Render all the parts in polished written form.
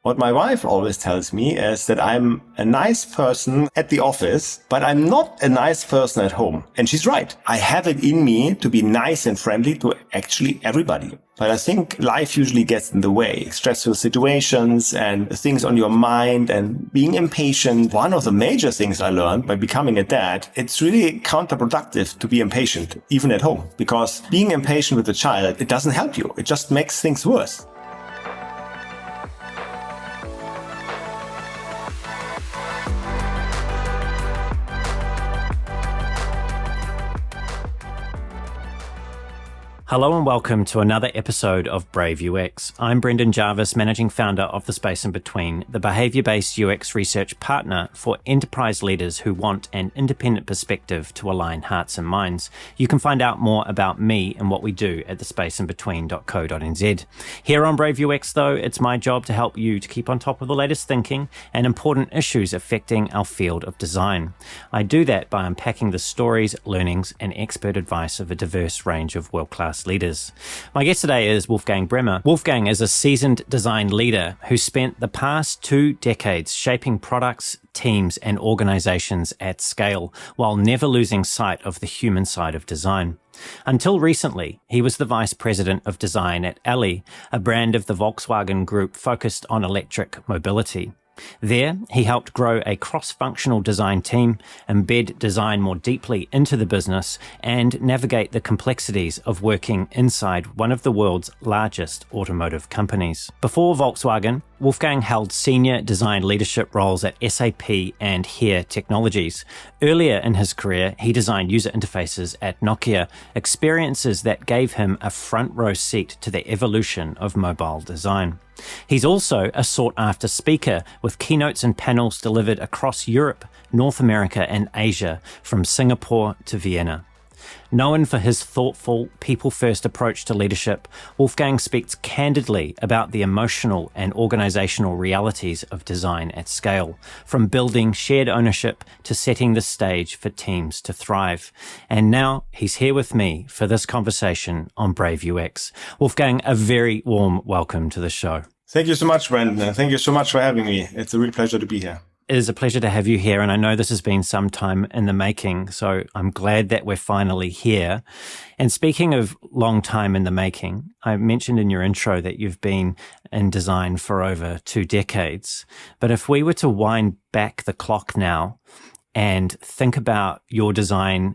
What my wife always tells me is that I'm a nice person at the office, but I'm not a nice person at home. And she's right. I have it in me to be nice and friendly to actually everybody. But I think life usually gets in the way. Stressful situations and things on your mind and being impatient. One of the major things I learned by becoming a dad, it's really counterproductive to be impatient, even at home. Because being impatient with a child, it doesn't help you. It just makes things worse. Hello and welcome to another episode of Brave UX. I'm Brendan Jarvis, managing founder of The Space in Between, the behavior-based UX research partner for enterprise leaders who want an independent perspective to align hearts and minds. You can find out more about me and what we do at thespaceinbetween.co.nz. Here on Brave UX, though, it's my job to help you to keep on top of the latest thinking and important issues affecting our field of design. I do that by unpacking the stories, learnings, and expert advice of a diverse range of world-class leaders. My guest today is Wolfgang Bremer. Wolfgang is a seasoned design leader who spent the past 2 decades shaping products, teams, and organizations at scale while never losing sight of the human side of design. Until recently, he was the vice president of design at Elli, a brand of the Volkswagen Group focused on electric mobility. There, he helped grow a cross-functional design team, embed design more deeply into the business, and navigate the complexities of working inside one of the world's largest automotive companies. Before Volkswagen, Wolfgang held senior design leadership roles at SAP and HERE Technologies. Earlier in his career, he designed user interfaces at Nokia, experiences that gave him a front-row seat to the evolution of mobile design. He's also a sought-after speaker with keynotes and panels delivered across Europe, North America, and Asia, from Singapore to Vienna. Known for his thoughtful, people-first approach to leadership, Wolfgang speaks candidly about the emotional and organizational realities of design at scale, from building shared ownership to setting the stage for teams to thrive. And now he's here with me for this conversation on Brave UX. Wolfgang, a very warm welcome to the show. Thank you so much, Brendan. Thank you so much for having me. It's a real pleasure to be here. It is a pleasure to have you here, and I know this has been some time in the making, so I'm glad that we're finally here. And speaking of long time in the making, I mentioned in your intro that you've been in design for over 2 decades. But if we were to wind back the clock now and think about your design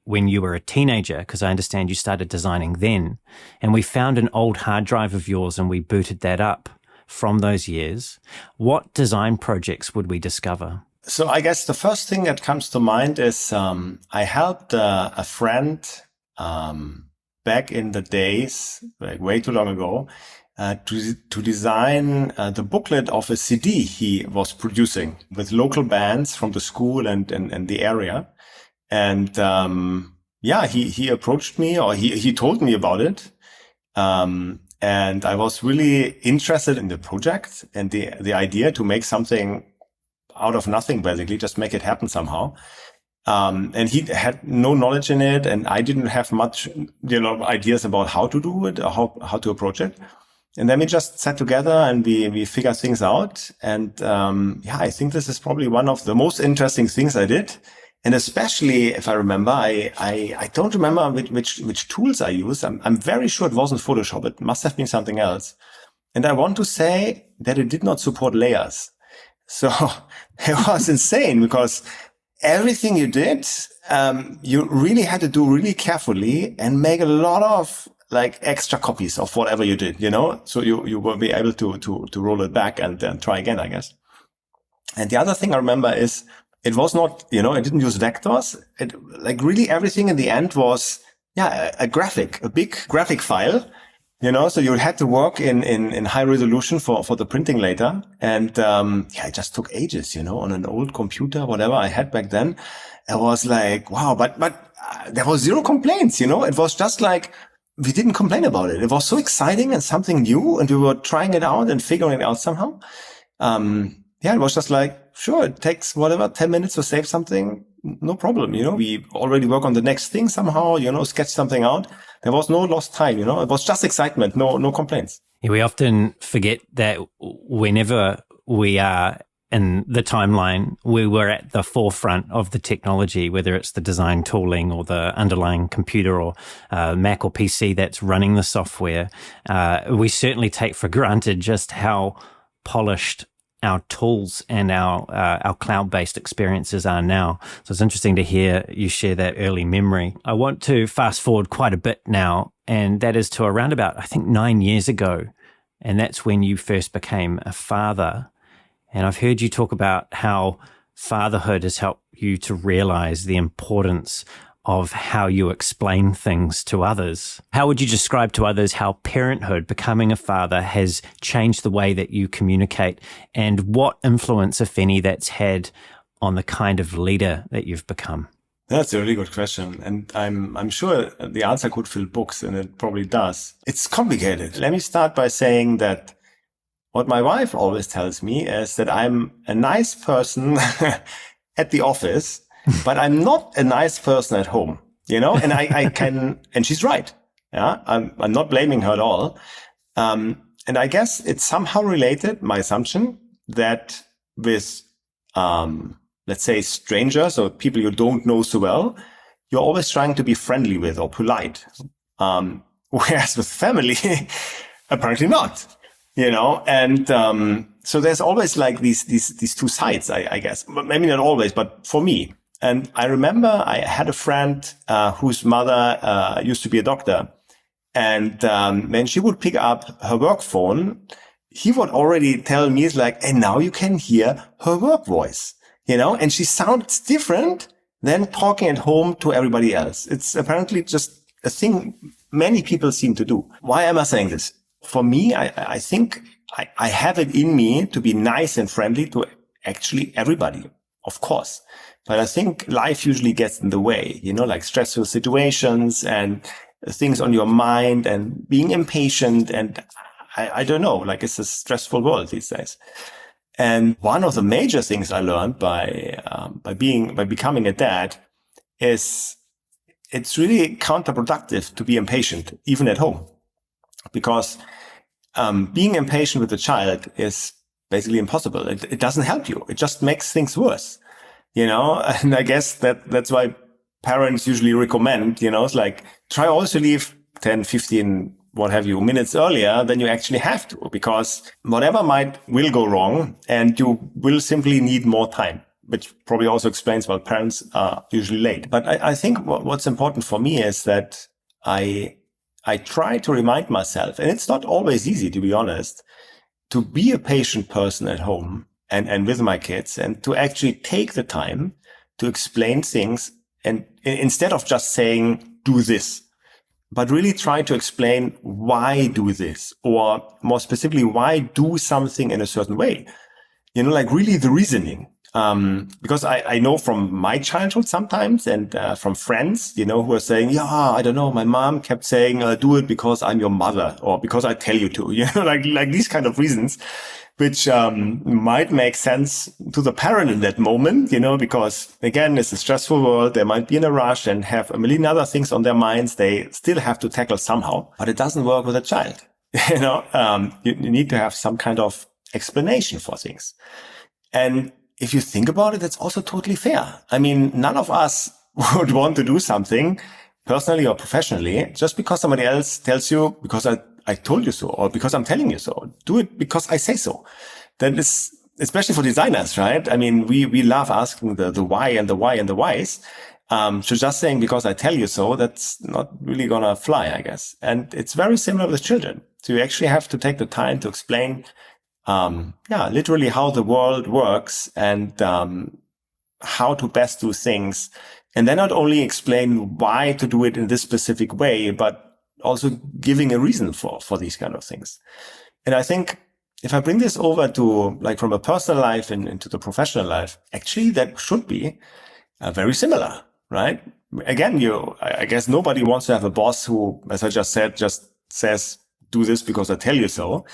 when you were a teenager, because I understand you started designing then, and we found an old hard drive of yours and we booted that up from those years, what design projects would we discover? So I guess the first thing that comes to mind is I helped a friend back in the days, like way too long ago, to design the booklet of a CD he was producing with local bands from the school and the area. And he approached me, or he told me about it. And I was really interested in the project and the idea to make something out of nothing, basically, just make it happen somehow. And he had no knowledge in it, and I didn't have much, ideas about how to do it or how to approach it. And then we just sat together and we figured things out. And I think this is probably one of the most interesting things I did. And especially if I remember, I don't remember which tools I used. I'm very sure it wasn't Photoshop. It must have been something else. And I want to say that it did not support layers. So it was insane because everything you did, you really had to do really carefully and make a lot of like extra copies of whatever you did, so you will be able to roll it back and then try again, I guess. And the other thing I remember is, it was not, it didn't use vectors. It, like really everything in the end was, a big graphic file, so you had to work in high resolution for the printing later. And, it just took ages, on an old computer, whatever I had back then. It was like, wow, but there was zero complaints, it was just like, we didn't complain about it. It was so exciting and something new, and we were trying it out and figuring it out somehow. It was just like, sure, it takes whatever, 10 minutes to save something. No problem. We already work on the next thing somehow, sketch something out. There was no lost time, it was just excitement, no complaints. Yeah, we often forget that whenever we are in the timeline, we were at the forefront of the technology, whether it's the design tooling or the underlying computer or Mac or PC that's running the software. We certainly take for granted just how polished our tools and our cloud-based experiences are now. So it's interesting to hear you share that early memory. I want to fast forward quite a bit now, and that is to around about, I think, 9 years ago. And that's when you first became a father. And I've heard you talk about how fatherhood has helped you to realize the importance of how you explain things to others. How would you describe to others how parenthood, becoming a father, has changed the way that you communicate, and what influence, if any, that's had on the kind of leader that you've become? That's a really good question. And I'm sure the answer could fill books, and it probably does. It's complicated. Let me start by saying that what my wife always tells me is that I'm a nice person at the office, but I'm not a nice person at home, and I can, and she's right. Yeah. I'm not blaming her at all. And I guess it's somehow related, my assumption, that with, let's say strangers or people you don't know so well, you're always trying to be friendly with or polite. Whereas with family, apparently not. And so there's always like these two sides, I guess, but maybe not always, but for me. And I remember I had a friend whose mother used to be a doctor, and when she would pick up her work phone, he would already tell me, it's like, and now you can hear her work voice, and she sounds different than talking at home to everybody else. It's apparently just a thing many people seem to do. Why am I saying this? For me, I think I have it in me to be nice and friendly to actually everybody, of course. But I think life usually gets in the way, like stressful situations and things on your mind and being impatient. And I don't know, like it's a stressful world these days. And one of the major things I learned by becoming a dad is it's really counterproductive to be impatient, even at home. Because being impatient with a child is basically impossible. It doesn't help you. It just makes things worse, and I guess that's why parents usually recommend, it's like try always to leave 10, 15, what have you, minutes earlier than you actually have to, because whatever will go wrong and you will simply need more time, which probably also explains why parents are usually late. But I think what's important for me is that I try to remind myself, and it's not always easy, to be honest, to be a patient person at home and with my kids, and to actually take the time to explain things, and instead of just saying, do this, but really try to explain why do this, or more specifically, why do something in a certain way, like really the reasoning. Because I know from my childhood sometimes, and from friends, who are saying, yeah, I don't know, my mom kept saying, do it because I'm your mother, or because I tell you to, like these kind of reasons, which might make sense to the parent in that moment, because again, it's a stressful world. They might be in a rush and have a million other things on their minds they still have to tackle somehow, but it doesn't work with a child. You need to have some kind of explanation for things. And if you think about it, that's also totally fair. I mean, none of us would want to do something personally or professionally just because somebody else tells you, because I told you so, or because I'm telling you so. Do it because I say so. That is, especially for designers, right? I mean, we love asking the why and the why and the whys. So just saying because I tell you so, that's not really gonna fly, I guess. And it's very similar with children. So you actually have to take the time to explain literally how the world works and how to best do things. And then not only explain why to do it in this specific way, but also giving a reason for these kind of things. And I think if I bring this over to like from a personal life and into the professional life, actually that should be very similar, right? Again, I guess nobody wants to have a boss who, as I just said, just says, do this because I tell you so.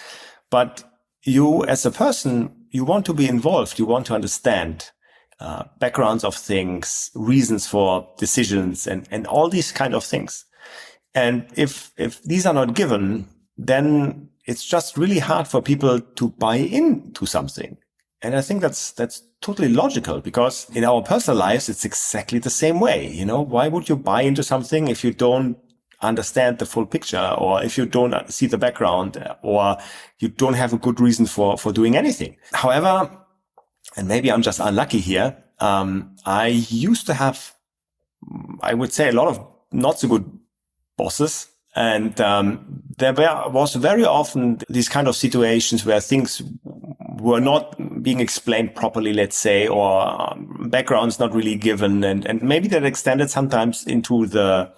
But you as a person you want to be involved. You want to understand backgrounds of things, reasons for decisions, and all these kind of things. And if these are not given, then it's just really hard for people to buy into something. And I think that's totally logical, because in our personal lives, it's exactly the same way. Why would you buy into something if you don't understand the full picture, or if you don't see the background, or you don't have a good reason for doing anything? However, and maybe I'm just unlucky here, I used to have, I would say, a lot of not so good bosses. And there was very often these kind of situations where things were not being explained properly, let's say, or backgrounds not really given. And maybe that extended sometimes into the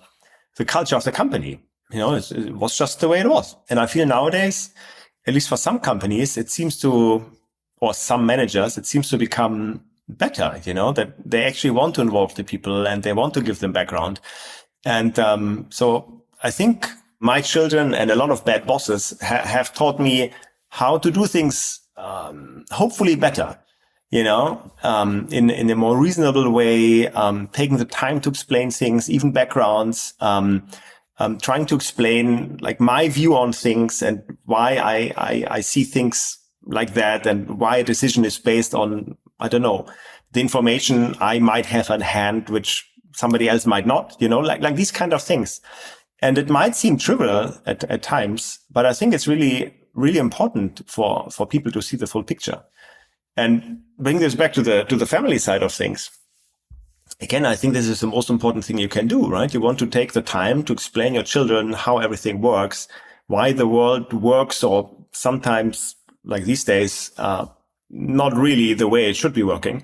culture of the company. It was just the way it was. And I feel nowadays, at least for some companies, or some managers, it seems to become better, that they actually want to involve the people and they want to give them background. And so I think my children and a lot of bad bosses have taught me how to do things hopefully better, in a more reasonable way, taking the time to explain things, even backgrounds, trying to explain like my view on things and why I see things like that, and why a decision is based on, I don't know, the information I might have on hand, which somebody else might not, like these kind of things. And it might seem trivial at times, but I think it's really, really important for people to see the full picture. And bring this back to the family side of things. Again, I think this is the most important thing you can do, right? You want to take the time to explain your children how everything works, why the world works, or sometimes, like these days, not really the way it should be working.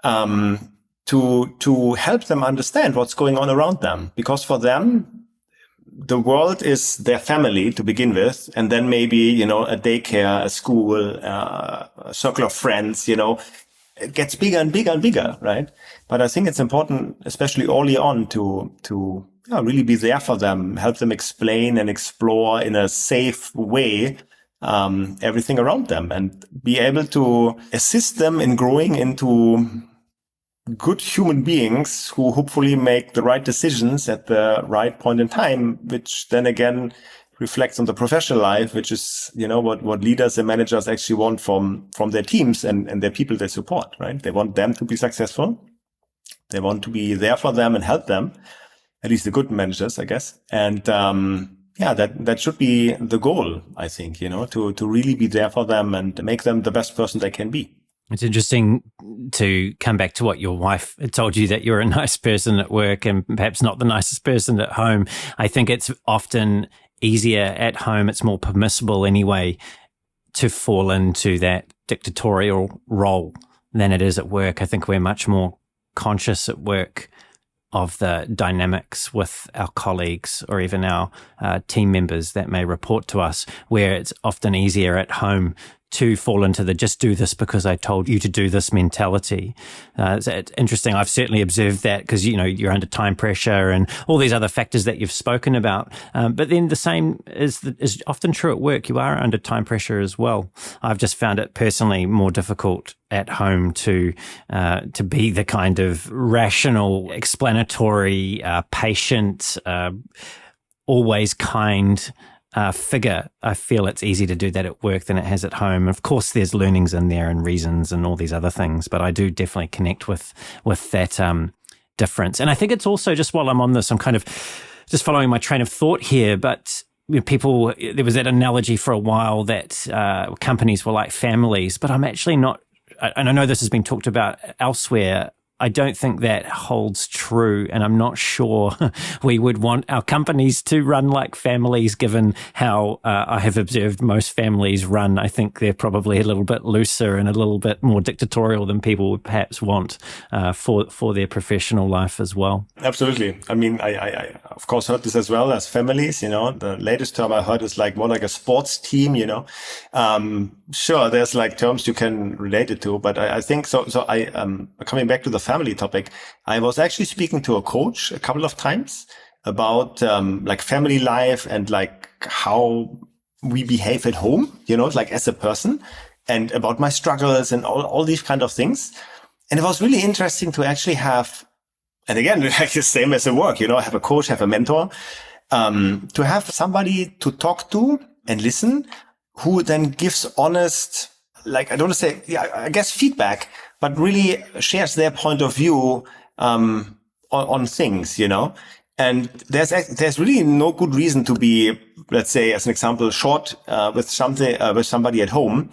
To help them understand what's going on around them, because for them, the world is their family to begin with, and then maybe, a daycare, a school, a circle of friends, it gets bigger and bigger and bigger, right? But I think it's important, especially early on, to really be there for them, help them explain and explore in a safe way everything around them, and be able to assist them in growing into good human beings who hopefully make the right decisions at the right point in time, which then again reflects on the professional life, which is, what leaders and managers actually want from their teams and their people they support, right? They want them to be successful. They want to be there for them and help them, at least the good managers, I guess. And, that should be the goal, I think, to really be there for them and make them the best person they can be. It's interesting to come back to what your wife had told you, that you're a nice person at work and perhaps not the nicest person at home. I think it's often easier at home. It's more permissible anyway to fall into that dictatorial role than it is at work. I think we're much more conscious at work of the dynamics with our colleagues or even our team members that may report to us, where it's often easier at home to fall into the just do this because I told you to do this mentality. It's interesting. I've certainly observed that because, you're under time pressure and all these other factors that you've spoken about. But then the same is often true at work. You are under time pressure as well. I've just found it personally more difficult at home to be the kind of rational, explanatory, patient, always kind figure. I feel it's easier to do that at work than it has at home. Of course, there's learnings in there and reasons and all these other things, but I do definitely connect with that difference. And I think it's also, just while I'm on this, I'm kind of just following my train of thought here, but people, there was that analogy for a while that companies were like families, but I'm actually not, and I know this has been talked about elsewhere, I don't think that holds true, and I'm not sure we would want our companies to run like families, given how I have observed most families run. I think they're probably a little bit looser and a little bit more dictatorial than people would perhaps want for their professional life as well. Absolutely. I mean, I of course heard this as well as families. The latest term I heard is more like a sports team. Sure, there's terms you can relate it to, but I think so. So coming back to the family topic, I was actually speaking to a coach a couple of times about family life and how we behave at home, as a person. and about my struggles and all these kind of things. And it was really interesting to actually have, and again, like the same as at work, have a coach, have a mentor, to have somebody to talk to and listen, who then gives honest, like, I don't want to say, I guess feedback, but really shares their point of view, on things, And there's really no good reason to be, let's say, as an example, short, with somebody at home,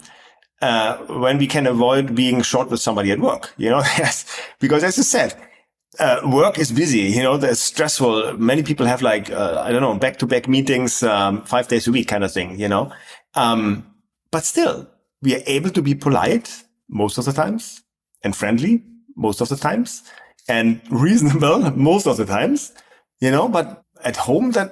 when we can avoid being short with somebody at work, because as I said, work is busy, there's stressful. Many people have back-to-back meetings, 5 days a week kind of thing, but still we are able to be polite most of the times and friendly most of the times and reasonable most of the times, but at home that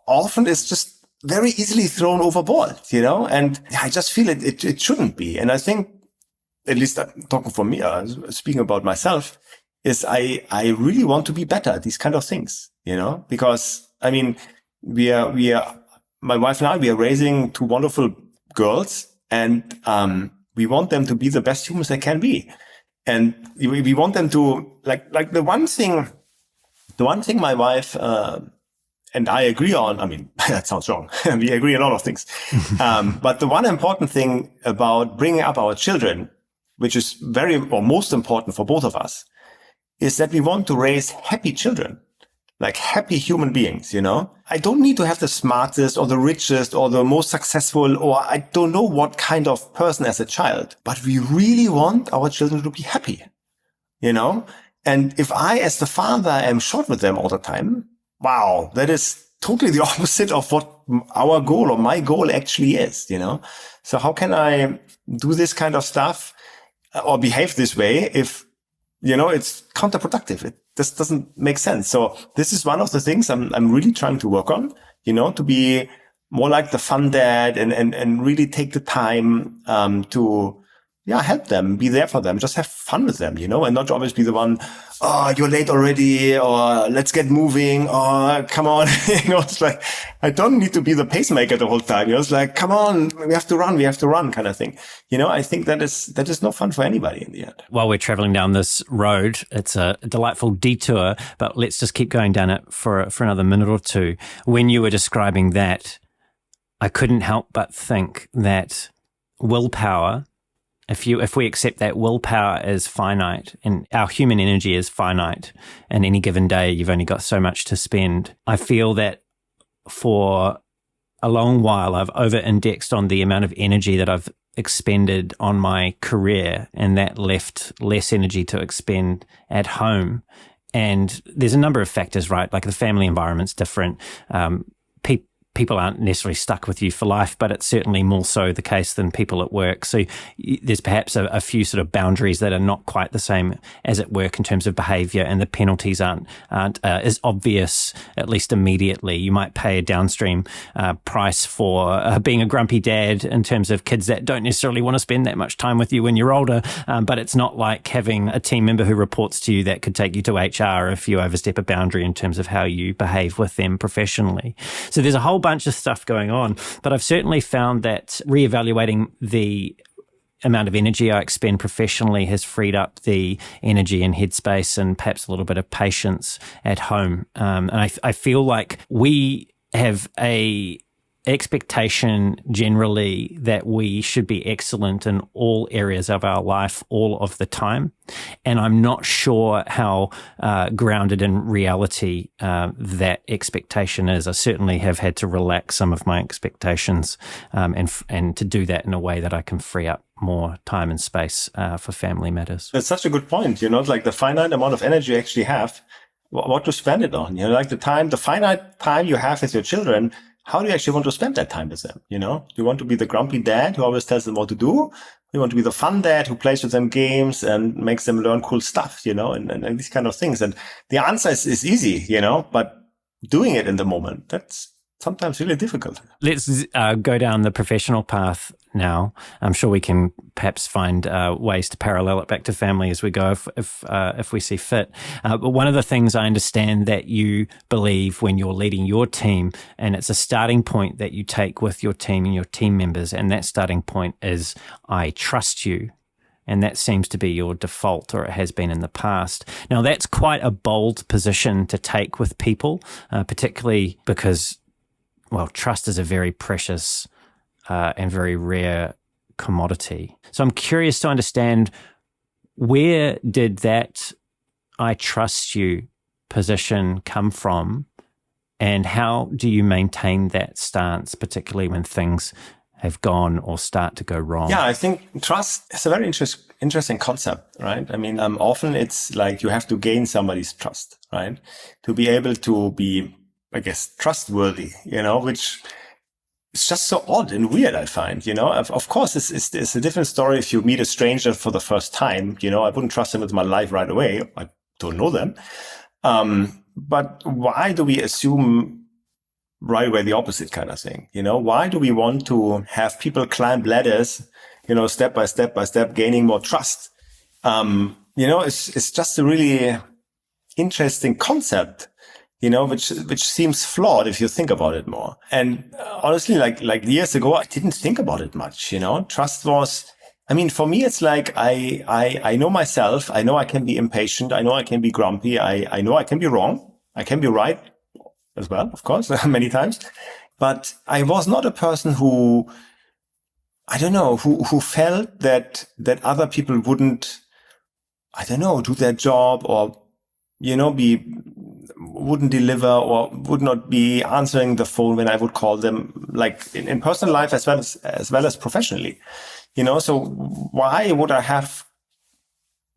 often is just very easily thrown overboard, and I just feel it shouldn't be. And I think, at least I'm talking for me, speaking about myself, is I really want to be better at these kind of things, because I mean, we are, my wife and I, we are raising two wonderful girls, and, we want them to be the best humans they can be. And we want them to, like the one thing my wife, and I agree on, I mean, that sounds wrong. We agree on a lot of things. But the one important thing about bringing up our children, which is most important for both of us, is that we want to raise happy children, like happy human beings, I don't need to have the smartest or the richest or the most successful, or I don't know what kind of person as a child, but we really want our children to be happy, And if I, as the father, am short with them all the time, wow, that is totally the opposite of what our goal or my goal actually is, So how can I do this kind of stuff or behave this way if, it's counterproductive? It just doesn't make sense. So this is one of the things I'm really trying to work on, to be more like the fun dad and really take the time, to help them, be there for them, just have fun with them, and not always be the one, oh, you're late already, or let's get moving, or come on, it's like, I don't need to be the pacemaker the whole time, it's like, come on, we have to run kind of thing. I think that is no fun for anybody in the end. While we're traveling down this road, it's a delightful detour, but let's just keep going down it for another minute or two. When you were describing that, I couldn't help but think that willpower, if we accept that willpower is finite and our human energy is finite, and any given day you've only got so much to spend, I feel that for a long while I've over-indexed on the amount of energy that I've expended on my career, and that left less energy to expend at home. And there's a number of factors, right? Like the family environment's different. People aren't necessarily stuck with you for life, but it's certainly more so the case than people at work. So there's perhaps a few sort of boundaries that are not quite the same as at work in terms of behavior, and the penalties aren't as obvious, at least immediately. You might pay a downstream price for being a grumpy dad in terms of kids that don't necessarily want to spend that much time with you when you're older, but it's not like having a team member who reports to you that could take you to HR if you overstep a boundary in terms of how you behave with them professionally. So there's a whole bunch of stuff going on, but I've certainly found that reevaluating the amount of energy I expend professionally has freed up the energy and headspace and perhaps a little bit of patience at home. And I feel like we have a expectation generally that we should be excellent in all areas of our life all of the time. And I'm not sure how grounded in reality that expectation is. I certainly have had to relax some of my expectations and to do that in a way that I can free up more time and space for family matters. That's such a good point. Like the finite amount of energy you actually have, what to spend it on, like the finite time you have with your children. How do you actually want to spend that time with them? You want to be the grumpy dad who always tells them what to do. You want to be the fun dad who plays with them games and makes them learn cool stuff, and these kind of things. And the answer is easy, but doing it in the moment, that's sometimes really difficult. Let's go down the professional path now. I'm sure we can perhaps find ways to parallel it back to family as we go, if we see fit. But one of the things I understand that you believe when you're leading your team, and it's a starting point that you take with your team and your team members, and that starting point is, I trust you. And that seems to be your default, or it has been in the past. Now, that's quite a bold position to take with people, particularly because, well, trust is a very precious and very rare commodity. So I'm curious to understand, where did that I trust you position come from, and how do you maintain that stance, particularly when things have gone or start to go wrong? Yeah, I think trust is a very interesting concept, right? I mean, often it's like you have to gain somebody's trust, right? To be able to be, I guess, trustworthy, which is just so odd and weird, I find, Of course, it's a different story if you meet a stranger for the first time, I wouldn't trust them with my life right away. I don't know them. But why do we assume right away the opposite kind of thing? Why do we want to have people climb ladders, step by step, gaining more trust? It's just a really interesting concept, which seems flawed if you think about it more. And honestly, like years ago, I didn't think about it much. Trust was, for me, it's like I know myself. I know I can be impatient. I know I can be grumpy. I know I can be wrong. I can be right as well, of course, many times. But I was not a person who, I don't know, who felt that other people wouldn't, I don't know, do their job, or, wouldn't deliver, or would not be answering the phone when I would call them, like in personal life as well as professionally. So why would I have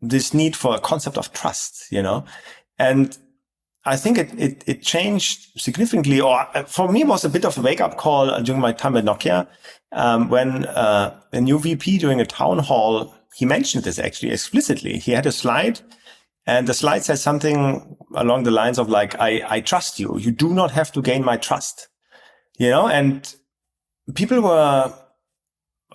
this need for a concept of trust, And I think it changed significantly, or for me, it was a bit of a wake-up call during my time at Nokia, when a new VP during a town hall, he mentioned this actually explicitly. He had a slide, and the slide said something along the lines of like, I trust you. You do not have to gain my trust, and people were,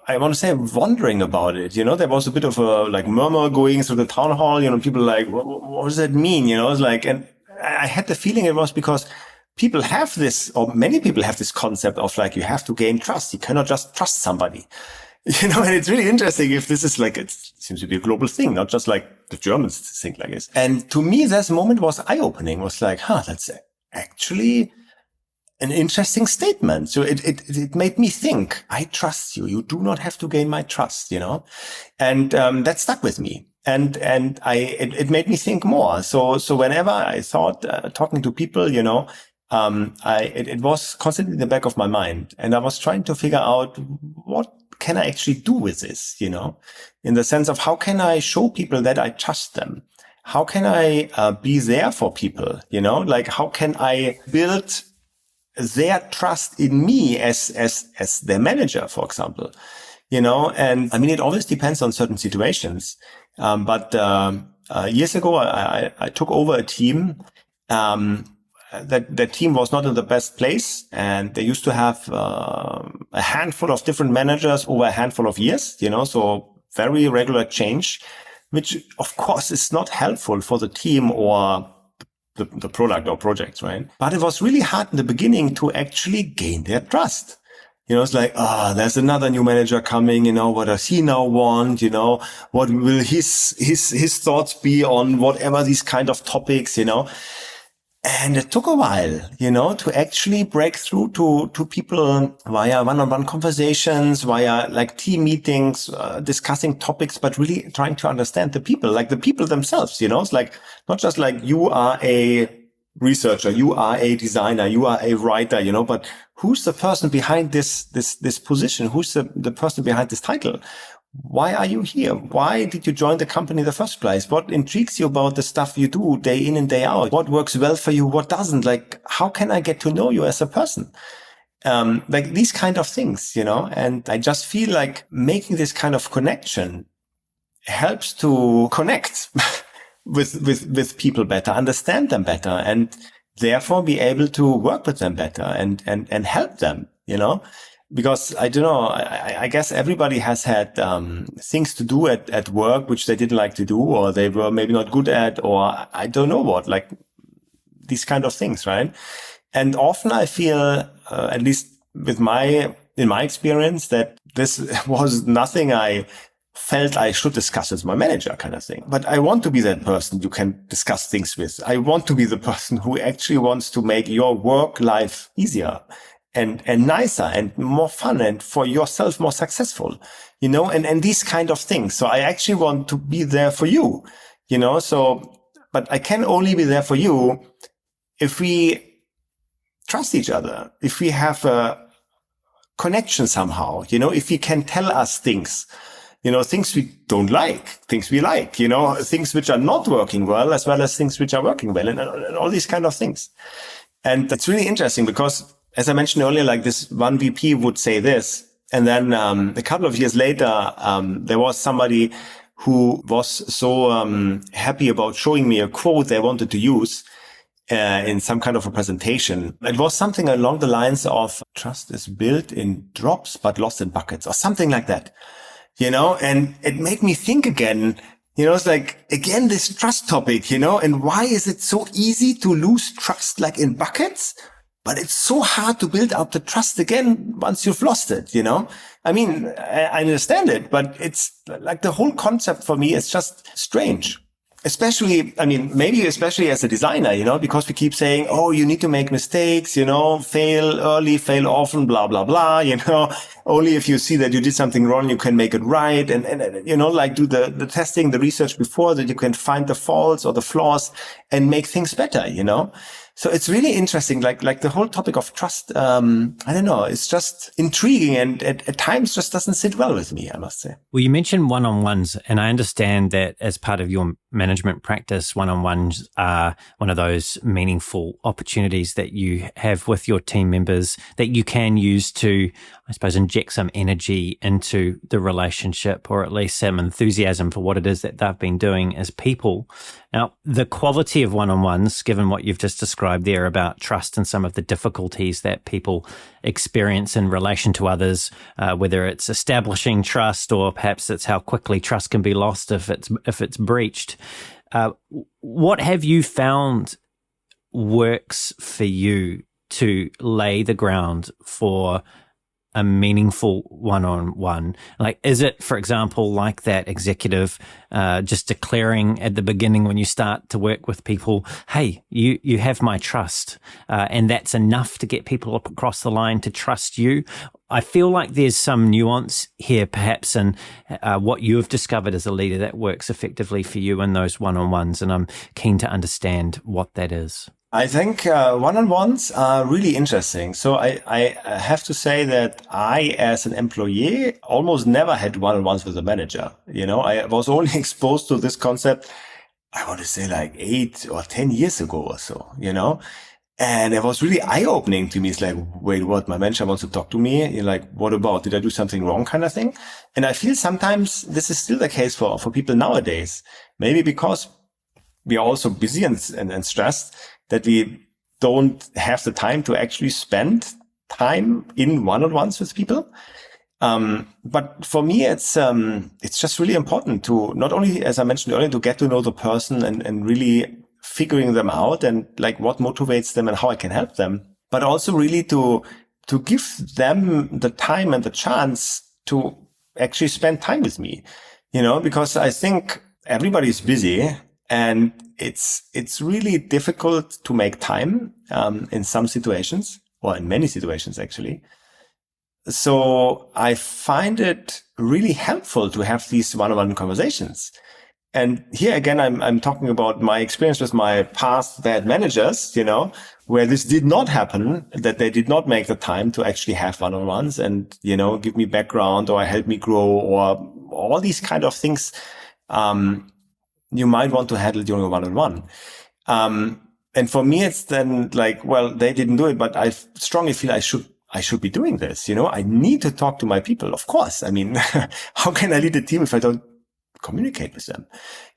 I want to say, wondering about it. There was a bit of a like murmur going through the town hall, people like, what does that mean? It's like, and I had the feeling it was because people have this, or many people have this concept of like, you have to gain trust. You cannot just trust somebody, and it's really interesting if this is like, it seems to be a global thing, not just like the Germans think like this. And to me, this moment was eye-opening, was like, that's actually an interesting statement. So it made me think, I trust you. You do not have to gain my trust, and that stuck with me. And it made me think more. So whenever I thought, talking to people, it was constantly in the back of my mind, and I was trying to figure out, what can I actually do with this, in the sense of how can I show people that I trust them? How can I be there for people? Like how can I build their trust in me as their manager, for example, and it always depends on certain situations. But years ago, I took over a team, that team was not in the best place, and they used to have, a handful of different managers over a handful of years, so very regular change, which of course is not helpful for the team or the product or projects, right? But it was really hard in the beginning to actually gain their trust. It's like, there's another new manager coming, what does he now want? What will his thoughts be on whatever these kind of topics, And it took a while, to actually break through to people via one-on-one conversations, via like team meetings, discussing topics, but really trying to understand the people, like the people themselves, It's like, not just like you are a researcher, you are a designer, you are a writer, but who's the person behind this position? Who's the person behind this title? Why are you here? Why did you join the company in the first place? What intrigues you about the stuff you do day in and day out? What works well for you? What doesn't? Like, how can I get to know you as a person? Like these kind of things, and I just feel like making this kind of connection helps to connect with people better, understand them better, and therefore be able to work with them better and help them, because I don't know, I guess everybody has had things to do at work which they didn't like to do, or they were maybe not good at, or I don't know what, like these kind of things, right? And often I feel, at least in my experience, that this was nothing I felt I should discuss with my manager, kind of thing. But I want to be that person you can discuss things with. I want to be the person who actually wants to make your work life easier and nicer and more fun, and for yourself more successful, and these kind of things. So I actually want to be there for you, but I can only be there for you if we trust each other, if we have a connection somehow, if we can tell us things, things we don't like, things we like, things which are not working well as things which are working well, and all these kind of things. And that's really interesting because, as I mentioned earlier, like this one VP would say this, and then a couple of years later, there was somebody who was so happy about showing me a quote they wanted to use in some kind of a presentation. It was something along the lines of, trust is built in drops but lost in buckets, or something like that, and it made me think again, it's like, again, this trust topic, and why is it so easy to lose trust like in buckets? But it's so hard to build up the trust again once you've lost it, I mean, I understand it, but it's like the whole concept for me is just strange. Especially, maybe especially as a designer, because we keep saying, oh, you need to make mistakes, fail early, fail often, blah, blah, blah, only if you see that you did something wrong, you can make it right. And like do the testing, the research before that you can find the faults or the flaws and make things better, So it's really interesting, like the whole topic of trust. I don't know. It's just intriguing, and at times just doesn't sit well with me, I must say. Well, you mentioned one-on-ones, and I understand that as part of your management practice, one-on-ones are one of those meaningful opportunities that you have with your team members that you can use to, I suppose, inject some energy into the relationship, or at least some enthusiasm for what it is that they've been doing as people. Now, the quality of one-on-ones, given what you've just described there about trust and some of the difficulties that people experience in relation to others, whether it's establishing trust or perhaps it's how quickly trust can be lost if it's breached. What have you found works for you to lay the ground for a meaningful one-on-one? Like, is it, for example, like that executive just declaring at the beginning when you start to work with people, hey, you have my trust, and that's enough to get people up across the line to trust you? I feel like there's some nuance here, perhaps, in what you have discovered as a leader that works effectively for you in those one-on-ones, and I'm keen to understand what that is. I think one-on-ones are really interesting. So I have to say that I, as an employee, almost never had one-on-ones with a manager. I was only exposed to this concept, I want to say like 8 or 10 years ago or so, and it was really eye-opening to me. It's like, wait, what? My manager wants to talk to me? You're like, what about? Did I do something wrong, kind of thing? And I feel sometimes this is still the case for people nowadays. Maybe because we are also busy and stressed, that we don't have the time to actually spend time in one-on-ones with people. But for me, it's just really important to not only, as I mentioned earlier, to get to know the person and really figuring them out and like what motivates them and how I can help them, but also really to give them the time and the chance to actually spend time with me, because I think everybody's busy. And it's really difficult to make time in some situations, or in many situations, actually. So I find it really helpful to have these one-on-one conversations. And here again, I'm talking about my experience with my past bad managers, where this did not happen, that they did not make the time to actually have one-on-ones and, give me background or help me grow, or all these kind of things you might want to handle during a one-on-one. And for me, it's then like, well, they didn't do it, but I strongly feel I should be doing this. I need to talk to my people. Of course. I mean, how can I lead a team if I don't communicate with them.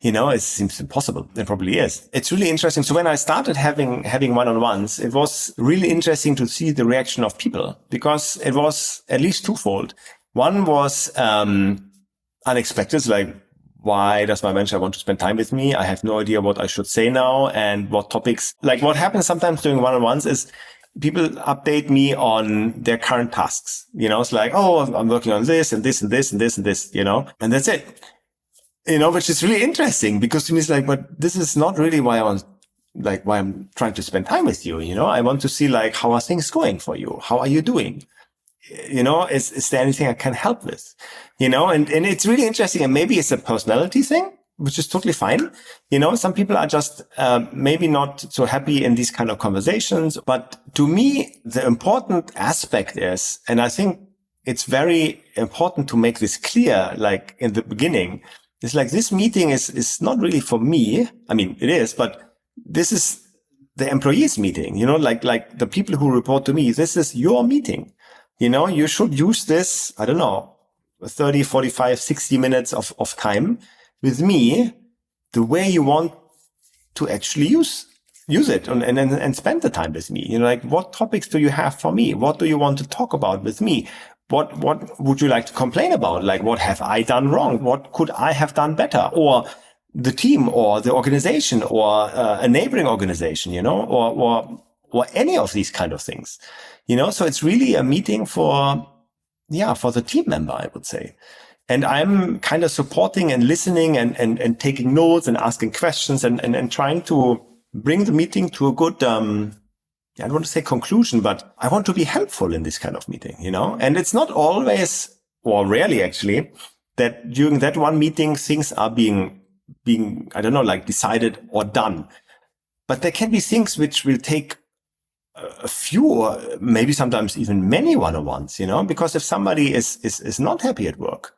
It seems impossible. It probably is. It's really interesting. So when I started having one-on-ones, it was really interesting to see the reaction of people, because it was at least twofold. One was unexpected, like, why does my manager want to spend time with me? I have no idea what I should say now and what topics. Like, what happens sometimes during one-on-ones is people update me on their current tasks. It's like, oh, I'm working on this and this and this and this and this, and that's it. Which is really interesting, because to me it's like, but this is not really why I'm trying to spend time with you. I want to see, like, how are things going for you? How are you doing? Is there anything I can help with? And it's really interesting. And maybe it's a personality thing, which is totally fine. Some people are just maybe not so happy in these kind of conversations. But to me, the important aspect is, and I think it's very important to make this clear, like in the beginning, it's like, this meeting is not really for me. I mean, it is, but this is the employees' meeting, like the people who report to me. This is your meeting. You should use this, I don't know, 30, 45, 60 minutes of time with me the way you want to actually use it and spend the time with me. Like, what topics do you have for me? What do you want to talk about with me? What would you like to complain about? Like, what have I done wrong? What could I have done better? Or the team, or the organization, or a neighboring organization, or any of these kind of things. So it's really a meeting for the team member, I would say. And I'm kind of supporting and listening and taking notes and asking questions and trying to bring the meeting to a good, I don't want to say conclusion, but I want to be helpful in this kind of meeting, and it's not always, or rarely actually, that during that one meeting, things are being, I don't know, like decided or done. But there can be things which will take a few, or maybe sometimes even many one-on-ones, because if somebody is not happy at work,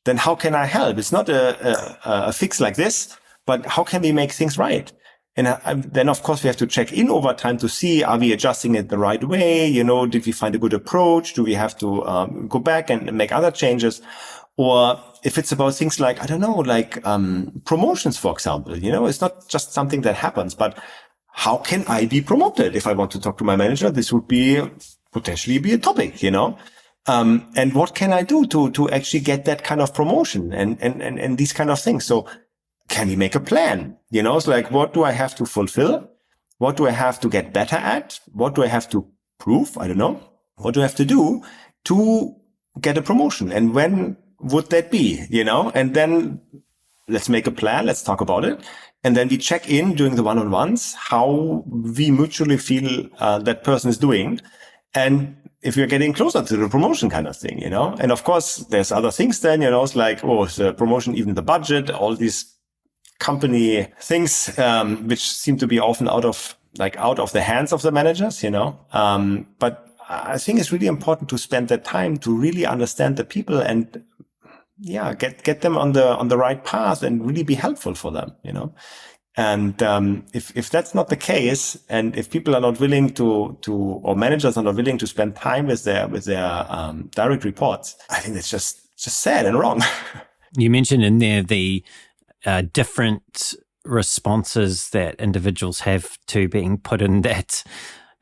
then how can I help? It's not a fix like this, but how can we make things right? And then, of course, we have to check in over time to see, are we adjusting it the right way? Did we find a good approach? Do we have to go back and make other changes? Or if it's about things like, I don't know, like promotions, for example, it's not just something that happens, but how can I be promoted? If I want to talk to my manager, this would potentially be a topic, and what can I do to actually get that kind of promotion and these kind of things? So can we make a plan? It's like, what do I have to fulfill? What do I have to get better at? What do I have to prove? I don't know. What do I have to do to get a promotion? And when would that be? And then let's make a plan. Let's talk about it. And then we check in during the one-on-ones, how we mutually feel that person is doing. And if we're getting closer to the promotion kind of thing, and of course there's other things then, it's like, oh, is the promotion even the budget, all these company things, which seem to be often out of the hands of the managers, but I think it's really important to spend that time to really understand the people and get them on the right path and really be helpful for them, And if that's not the case, and if people are not willing or managers are not willing to spend time with their direct reports, I think it's just sad and wrong. You mentioned in there the different responses that individuals have to being put in that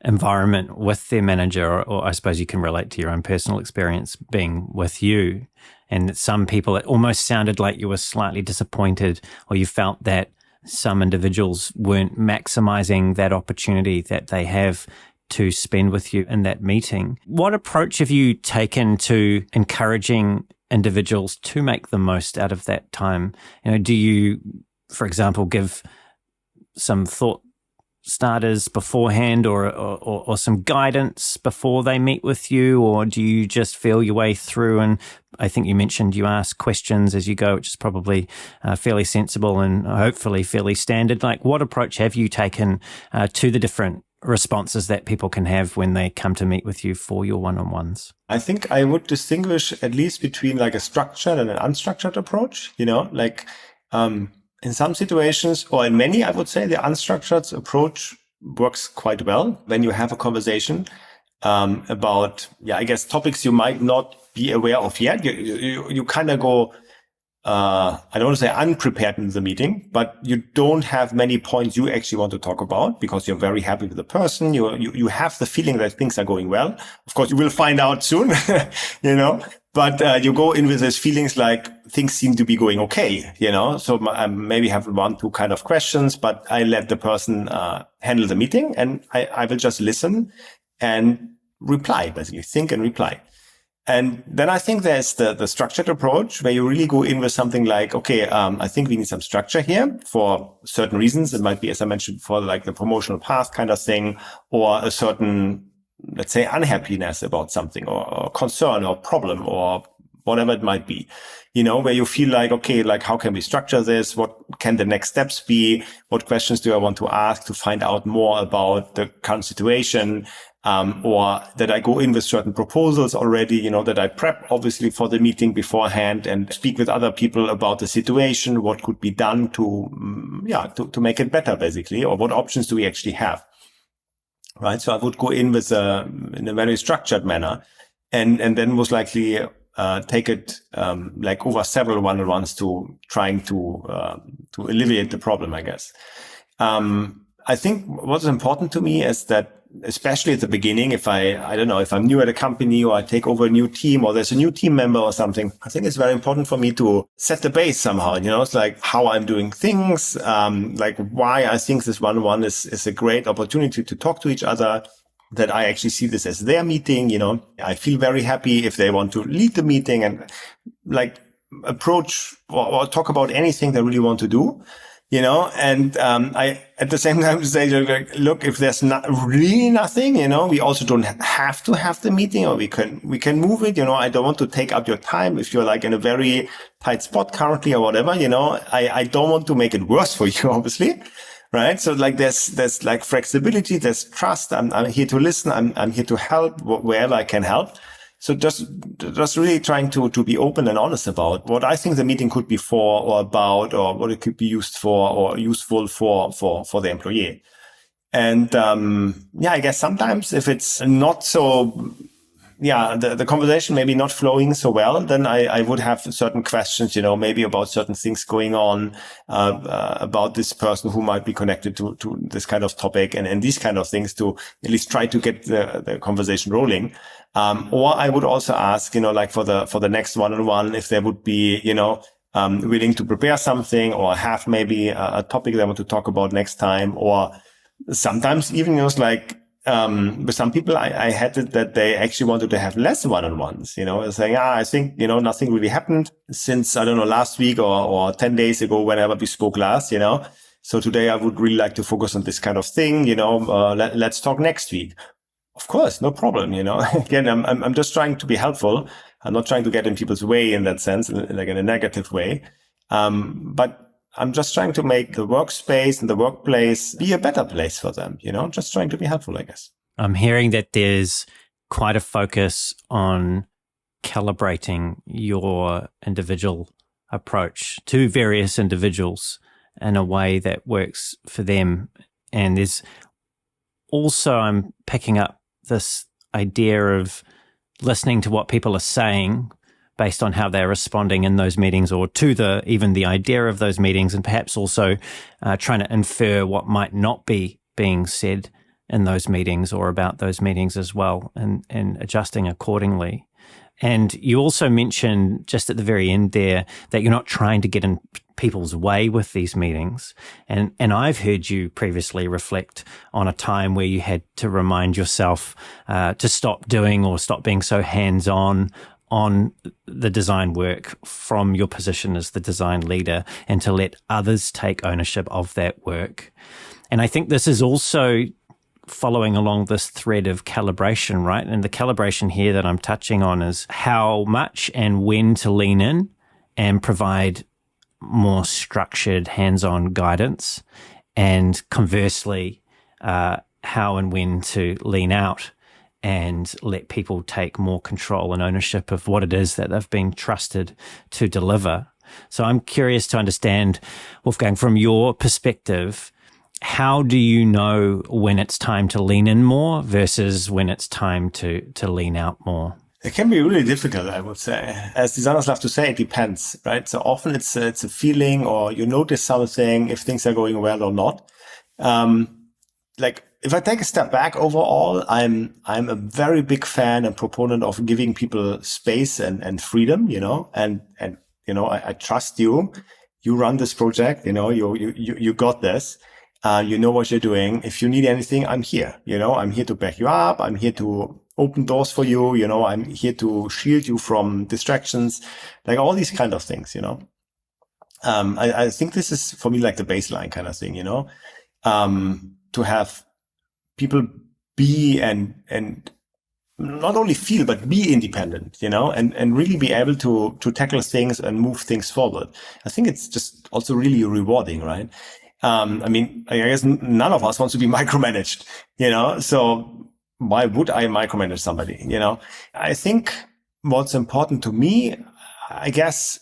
environment with their manager, or I suppose you can relate to your own personal experience being with you. And some people, it almost sounded like you were slightly disappointed, or you felt that some individuals weren't maximizing that opportunity that they have to spend with you in that meeting. What approach have you taken to encouraging individuals to make the most out of that time? Do you, for example, give some thought starters beforehand or some guidance before they meet with you, or do you just feel your way through? And I think you mentioned you ask questions as you go, which is probably fairly sensible and hopefully fairly standard. Like, what approach have you taken to the different responses that people can have when they come to meet with you for your one-on-ones? I think I would distinguish at least between like a structured and an unstructured approach, in some situations, or in many, I would say the unstructured approach works quite well when you have a conversation about, I guess, topics you might not be aware of yet. You kind of go I don't want to say unprepared in the meeting, but you don't have many points you actually want to talk about because you're very happy with the person. You have the feeling that things are going well. Of course, you will find out soon, but you go in with these feelings like things seem to be going okay, So I maybe have one, two kind of questions, but I let the person handle the meeting and I will just listen and reply, basically think and reply. And then I think there's the structured approach where you really go in with something like, okay, I think we need some structure here for certain reasons. It might be, as I mentioned before, like the promotional path kind of thing, or a certain, let's say, unhappiness about something or concern or problem or whatever it might be, where you feel like, okay, like how can we structure this? What can the next steps be? What questions do I want to ask to find out more about the current situation? Or that I go in with certain proposals already, that I prep obviously for the meeting beforehand and speak with other people about the situation, what could be done to make it better basically, or what options do we actually have, right? So I would go in with in a very structured manner and then most likely take it like over several one-on-ones to trying to alleviate the problem, I guess. I think what's important to me is that, especially at the beginning, if I don't know, if I'm new at a company or I take over a new team or there's a new team member or something, I think it's very important for me to set the base somehow, it's like how I'm doing things, like why I think this one-on-one is a great opportunity to talk to each other, that I actually see this as their meeting, I feel very happy if they want to lead the meeting and like approach or talk about anything they really want to do. And I at the same time say, look, if there's not really nothing, we also don't have to have the meeting, or we can move it. I don't want to take up your time if you're like in a very tight spot currently or whatever. I don't want to make it worse for you, obviously. Right. So like there's like flexibility, there's trust. I'm here to listen. I'm here to help wherever I can help. So just really trying to be open and honest about what I think the meeting could be for or about, or what it could be used for or useful for the employee. And, I guess sometimes if it's not so, the conversation maybe not flowing so well, then I would have certain questions, maybe about certain things going on, about this person who might be connected to this kind of topic and these kind of things to at least try to get the conversation rolling. Or I would also ask, like for the next one-on-one, if there would be, willing to prepare something or have maybe a topic they want to talk about next time. Or sometimes even, like, with some people, I had it that they actually wanted to have less one-on-ones, saying, I think, nothing really happened since, I don't know, last week or 10 days ago, whenever we spoke last, So today I would really like to focus on this kind of thing, let's talk next week. Of course, no problem, Again, I'm just trying to be helpful. I'm not trying to get in people's way in that sense, like in a negative way. But I'm just trying to make the workspace and the workplace be a better place for them, just trying to be helpful, I guess. I'm hearing that there's quite a focus on calibrating your individual approach to various individuals in a way that works for them. And there's also, I'm picking up this idea of listening to what people are saying based on how they're responding in those meetings, or to even the idea of those meetings, and perhaps also trying to infer what might not be being said in those meetings or about those meetings as well, and adjusting accordingly. And you also mentioned just at the very end there that you're not trying to get in people's way with these meetings. And I've heard you previously reflect on a time where you had to remind yourself to stop doing or stop being so hands-on on the design work from your position as the design leader, and to let others take ownership of that work. And I think this is also following along this thread of calibration, right? And the calibration here that I'm touching on is how much and when to lean in and provide more structured hands-on guidance, and conversely, how and when to lean out and let people take more control and ownership of what it is that they've been trusted to deliver. So I'm curious to understand, Wolfgang, from your perspective, how do you know when it's time to lean in more versus when it's time to lean out more? It can be really difficult, I would say. As designers love to say, it depends, right? So often it's a feeling, or you notice something, if things are going well or not. Like if I take a step back overall, I'm a very big fan and proponent of giving people space and freedom, and I trust you. You run this project, you got this. You know what you're doing. If you need anything, I'm here. I'm here to back you up. I'm here to open doors for you. I'm here to shield you from distractions, like all these kind of things. I think this is for me like the baseline kind of thing, to have people be and not only feel, but be independent, and really be able to tackle things and move things forward. I think it's just also really rewarding, right? I guess none of us wants to be micromanaged, so why would I micromanage somebody, I think what's important to me, I guess,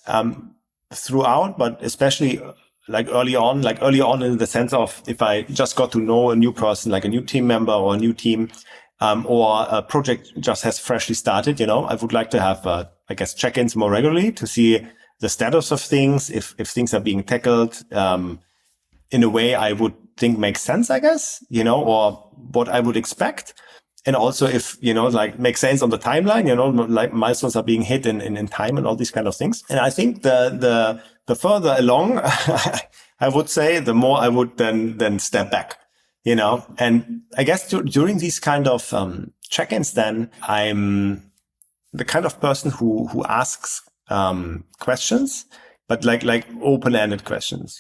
throughout, but especially like early on in the sense of if I just got to know a new person, like a new team member or a new team, or a project just has freshly started, I would like to have, I guess, check-ins more regularly to see the status of things, if things are being tackled, in a way I would think makes sense, I guess, or what I would expect. And also if, like makes sense on the timeline, like milestones are being hit in time and all these kind of things. And I think the further along, I would say, the more I would then step back, and I guess during these kind of, check-ins, then I'm the kind of person who asks, questions, but like open-ended questions,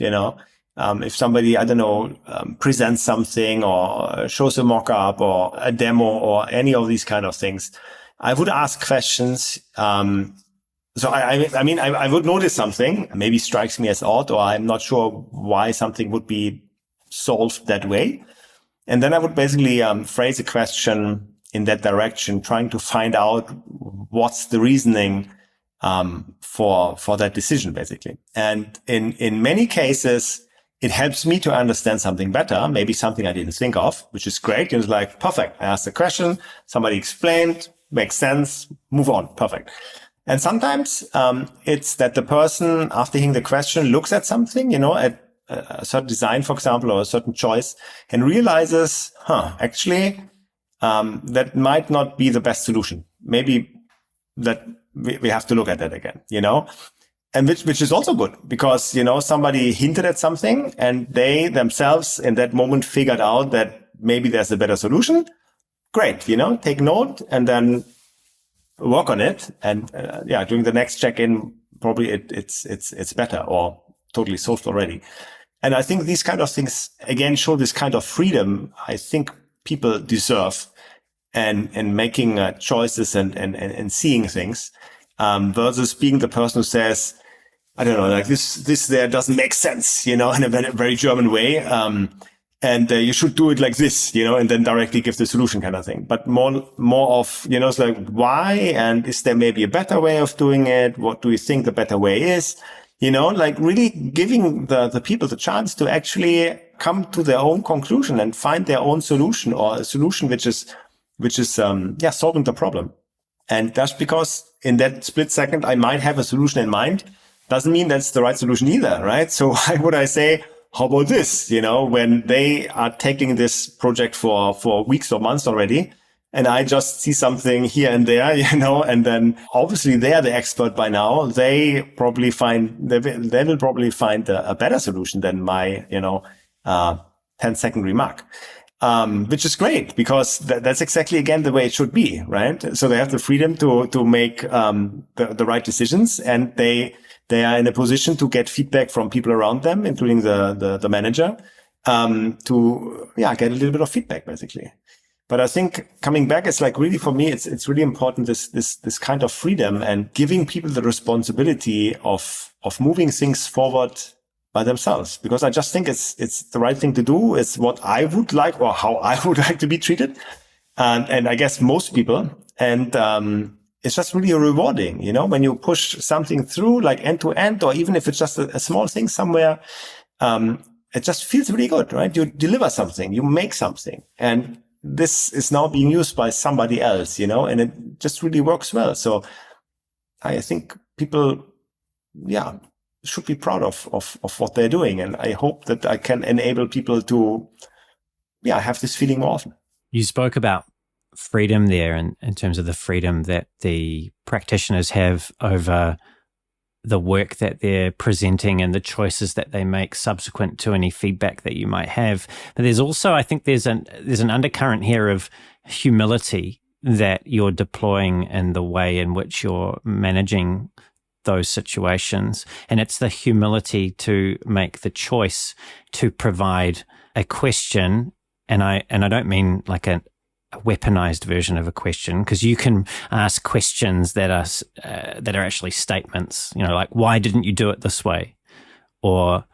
if somebody, I don't know, presents something or shows a mock-up or a demo or any of these kind of things, I would ask questions. So I would notice something, maybe strikes me as odd, or I'm not sure why something would be solved that way. And then I would basically phrase a question in that direction, trying to find out what's the reasoning for that decision, basically. And in many cases, it helps me to understand something better, maybe something I didn't think of, which is great. It's like, perfect. I asked a question, somebody explained, makes sense, move on, perfect. And sometimes it's that the person, after hearing the question, looks at something, at a certain design, for example, or a certain choice, and realizes, actually, that might not be the best solution. Maybe that we have to look at that again, and which is also good because, somebody hinted at something and they themselves in that moment figured out that maybe there's a better solution. Great, take note and then work on it. And during the next check-in, probably it's better or totally solved already. And I think these kind of things, again, show this kind of freedom I think people deserve and making choices and seeing things, versus being the person who says, I don't know, like this there doesn't make sense, in a very, very German way. And you should do it like this, and then directly give the solution kind of thing. But more of, it's like, why? And is there maybe a better way of doing it? What do you think the better way is? Like really giving the people the chance to actually come to their own conclusion and find their own solution, or a solution which is solving the problem. And just because in that split second I might have a solution in mind, doesn't mean that's the right solution either, right? So why would I say, how about this? When they are taking this project for weeks or months already, and I just see something here and there, and then obviously they are the expert by now. They will probably find a better solution than my, 10-second remark. Which is great because that's exactly again the way it should be, right? So they have the freedom to make the right decisions, and they are in a position to get feedback from people around them, including the manager, to get a little bit of feedback basically. But I think coming back, it's like really for me, it's really important this kind of freedom and giving people the responsibility of moving things forward by themselves, because I just think it's the right thing to do. It's what I would like, or how I would like to be treated. And I guess most people, and, it's just really rewarding, when you push something through like end to end, or even if it's just a small thing somewhere, it just feels really good, right? You deliver something, you make something. And this is now being used by somebody else, and it just really works well. So I think people, should be proud of what they're doing. And I hope that I can enable people to, have this feeling more often. You spoke about freedom there in terms of the freedom that the practitioners have over the work that they're presenting and the choices that they make subsequent to any feedback that you might have. But there's also, I think there's an undercurrent here of humility that you're deploying in the way in which you're managing those situations. And it's the humility to make the choice to provide a question. And I don't mean like a weaponized version of a question, because you can ask questions that are actually statements, like, why didn't you do it this way? Or,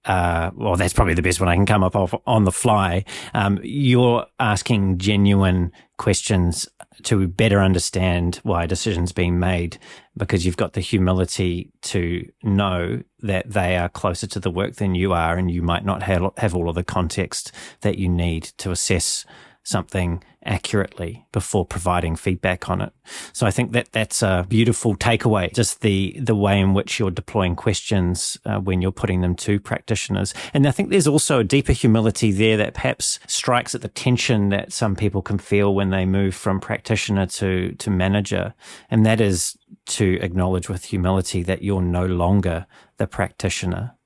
well, that's probably the best one I can come up with on the fly. You're asking genuine questions to better understand why a decision's being made, because you've got the humility to know that they are closer to the work than you are, and you might not have all of the context that you need to assess something accurately before providing feedback on it. So I think that that's a beautiful takeaway, just the way in which you're deploying questions when you're putting them to practitioners. And I think there's also a deeper humility there that perhaps strikes at the tension that some people can feel when they move from practitioner to manager. And that is to acknowledge with humility that you're no longer the practitioner.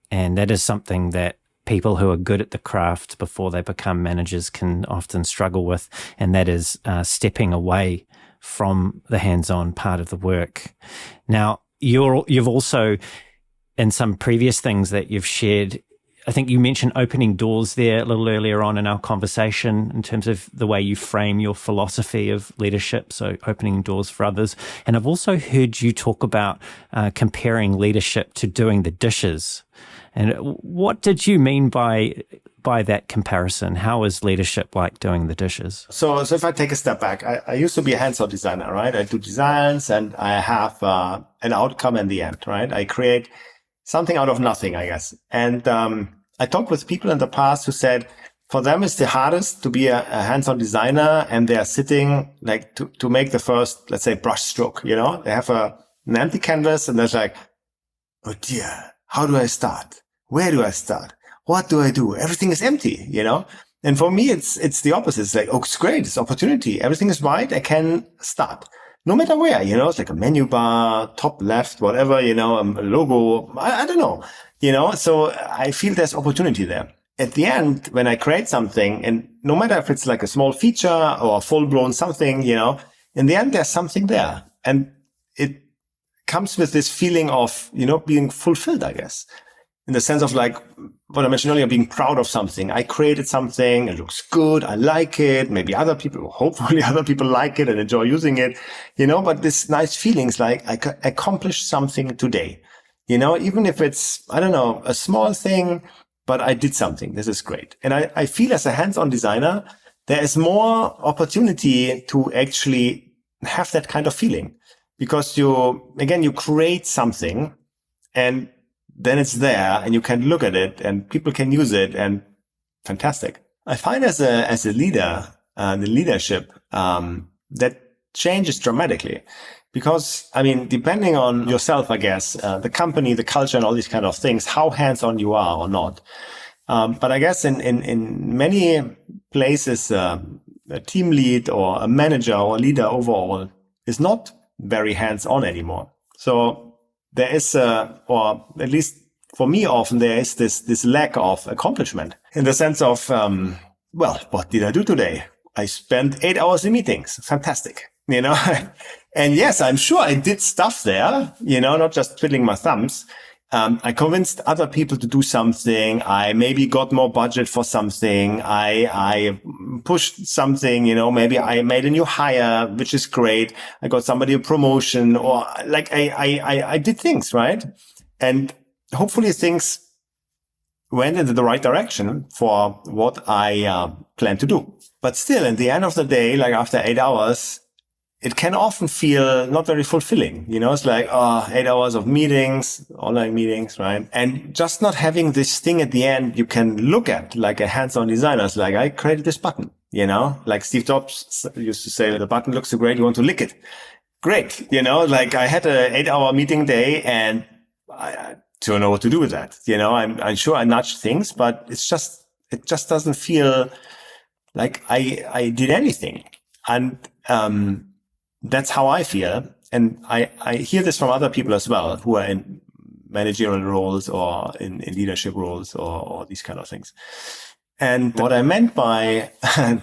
And that is something that people who are good at the craft before they become managers can often struggle with, and that is stepping away from the hands-on part of the work. Now, you've also, in some previous things that you've shared, I think you mentioned opening doors there a little earlier on in our conversation in terms of the way you frame your philosophy of leadership, so opening doors for others. And I've also heard you talk about comparing leadership to doing the dishes. And what did you mean by that comparison? How is leadership like doing the dishes? So if I take a step back, I used to be a hands-on designer, right? I do designs and I have an outcome in the end, right? I create something out of nothing, I guess. And I talked with people in the past who said, for them, it's the hardest to be a hands-on designer, and they're sitting like to make the first, let's say, brush stroke, They have an empty canvas and they're like, oh dear, how do I start? Where do I start? What do I do? Everything is empty, And for me, it's the opposite. It's like, oh, it's great. It's opportunity. Everything is right. I can start. No matter where, it's like a menu bar, top left, whatever, a logo. I don't know, So I feel there's opportunity there. At the end, when I create something, and no matter if it's like a small feature or a full-blown something, in the end, there's something there. And it comes with this feeling of, being fulfilled, I guess. In the sense of like what I mentioned earlier, being proud of something. I created something, it looks good, I like it. Maybe hopefully other people like it and enjoy using it, but this nice feelings like I accomplished something today, even if it's, I don't know, a small thing, but I did something. This is great. And I feel as a hands-on designer, there is more opportunity to actually have that kind of feeling, because you create something and then it's there and you can look at it and people can use it, and fantastic. I find as a leader, the leadership, that changes dramatically, because, depending on yourself, I guess, the company, the culture and all these kind of things, how hands-on you are or not. But I guess in many places, a team lead or a manager or a leader overall is not very hands-on anymore. So there is, or at least for me, often there is this lack of accomplishment in the sense of, what did I do today? I spent 8 hours in meetings. Fantastic. And yes, I'm sure I did stuff there, not just twiddling my thumbs. I convinced other people to do something. I maybe got more budget for something. I pushed something, maybe I made a new hire, which is great. I got somebody a promotion, or like I did things, right? And hopefully things went into the right direction for what I plan to do. But still, at the end of the day, like after 8 hours, it can often feel not very fulfilling. It's like, 8 hours of meetings, online meetings, right? And just not having this thing at the end you can look at like a hands-on designer. It's like, I created this button, Like Steve Jobs used to say, the button looks so great, you want to lick it. Great. Like I had an 8-hour meeting day and I don't know what to do with that. I'm sure I nudged things, but it just doesn't feel like I did anything. And, that's how I feel. And I hear this from other people as well who are in managerial roles or in leadership roles or these kind of things. And what I meant by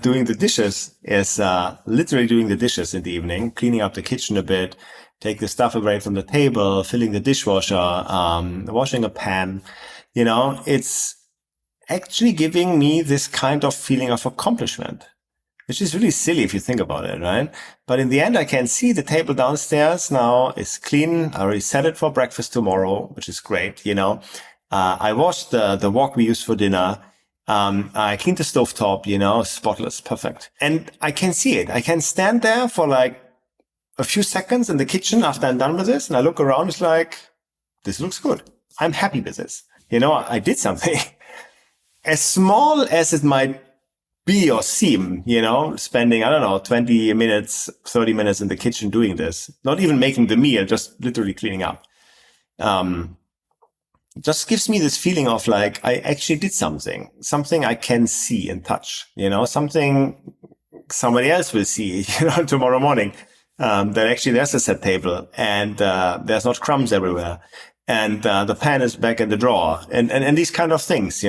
doing the dishes is literally doing the dishes in the evening, cleaning up the kitchen a bit, take the stuff away from the table, filling the dishwasher, washing a pan. It's actually giving me this kind of feeling of accomplishment, which is really silly if you think about it, right? But in the end, I can see the table downstairs now is clean. I already set it for breakfast tomorrow, which is great. I washed the wok we used for dinner. I cleaned the stovetop, spotless, perfect. And I can see it. I can stand there for like a few seconds in the kitchen after I'm done with this. And I look around, it's like, this looks good. I'm happy with this. I did something. As small as it might be or seem, spending, 20 minutes, 30 minutes in the kitchen doing this, not even making the meal, just literally cleaning up. Just gives me this feeling of like, I actually did something I can see and touch, something somebody else will see, tomorrow morning, that actually there's a set table and, there's not crumbs everywhere. And, the pan is back in the drawer and these kind of things,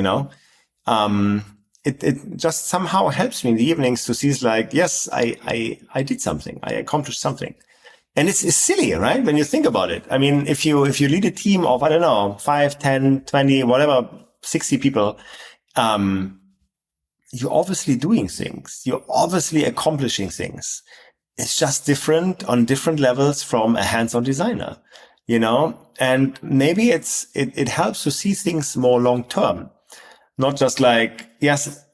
It just somehow helps me in the evenings to see it's like, yes, I did something. I accomplished something. And it's silly, right? When you think about it. I mean, if you lead a team of, 5, 10, 20, whatever, 60 people, you're obviously doing things. You're obviously accomplishing things. It's just different on different levels from a hands-on designer, and maybe it helps to see things more long term. Not just like, yes,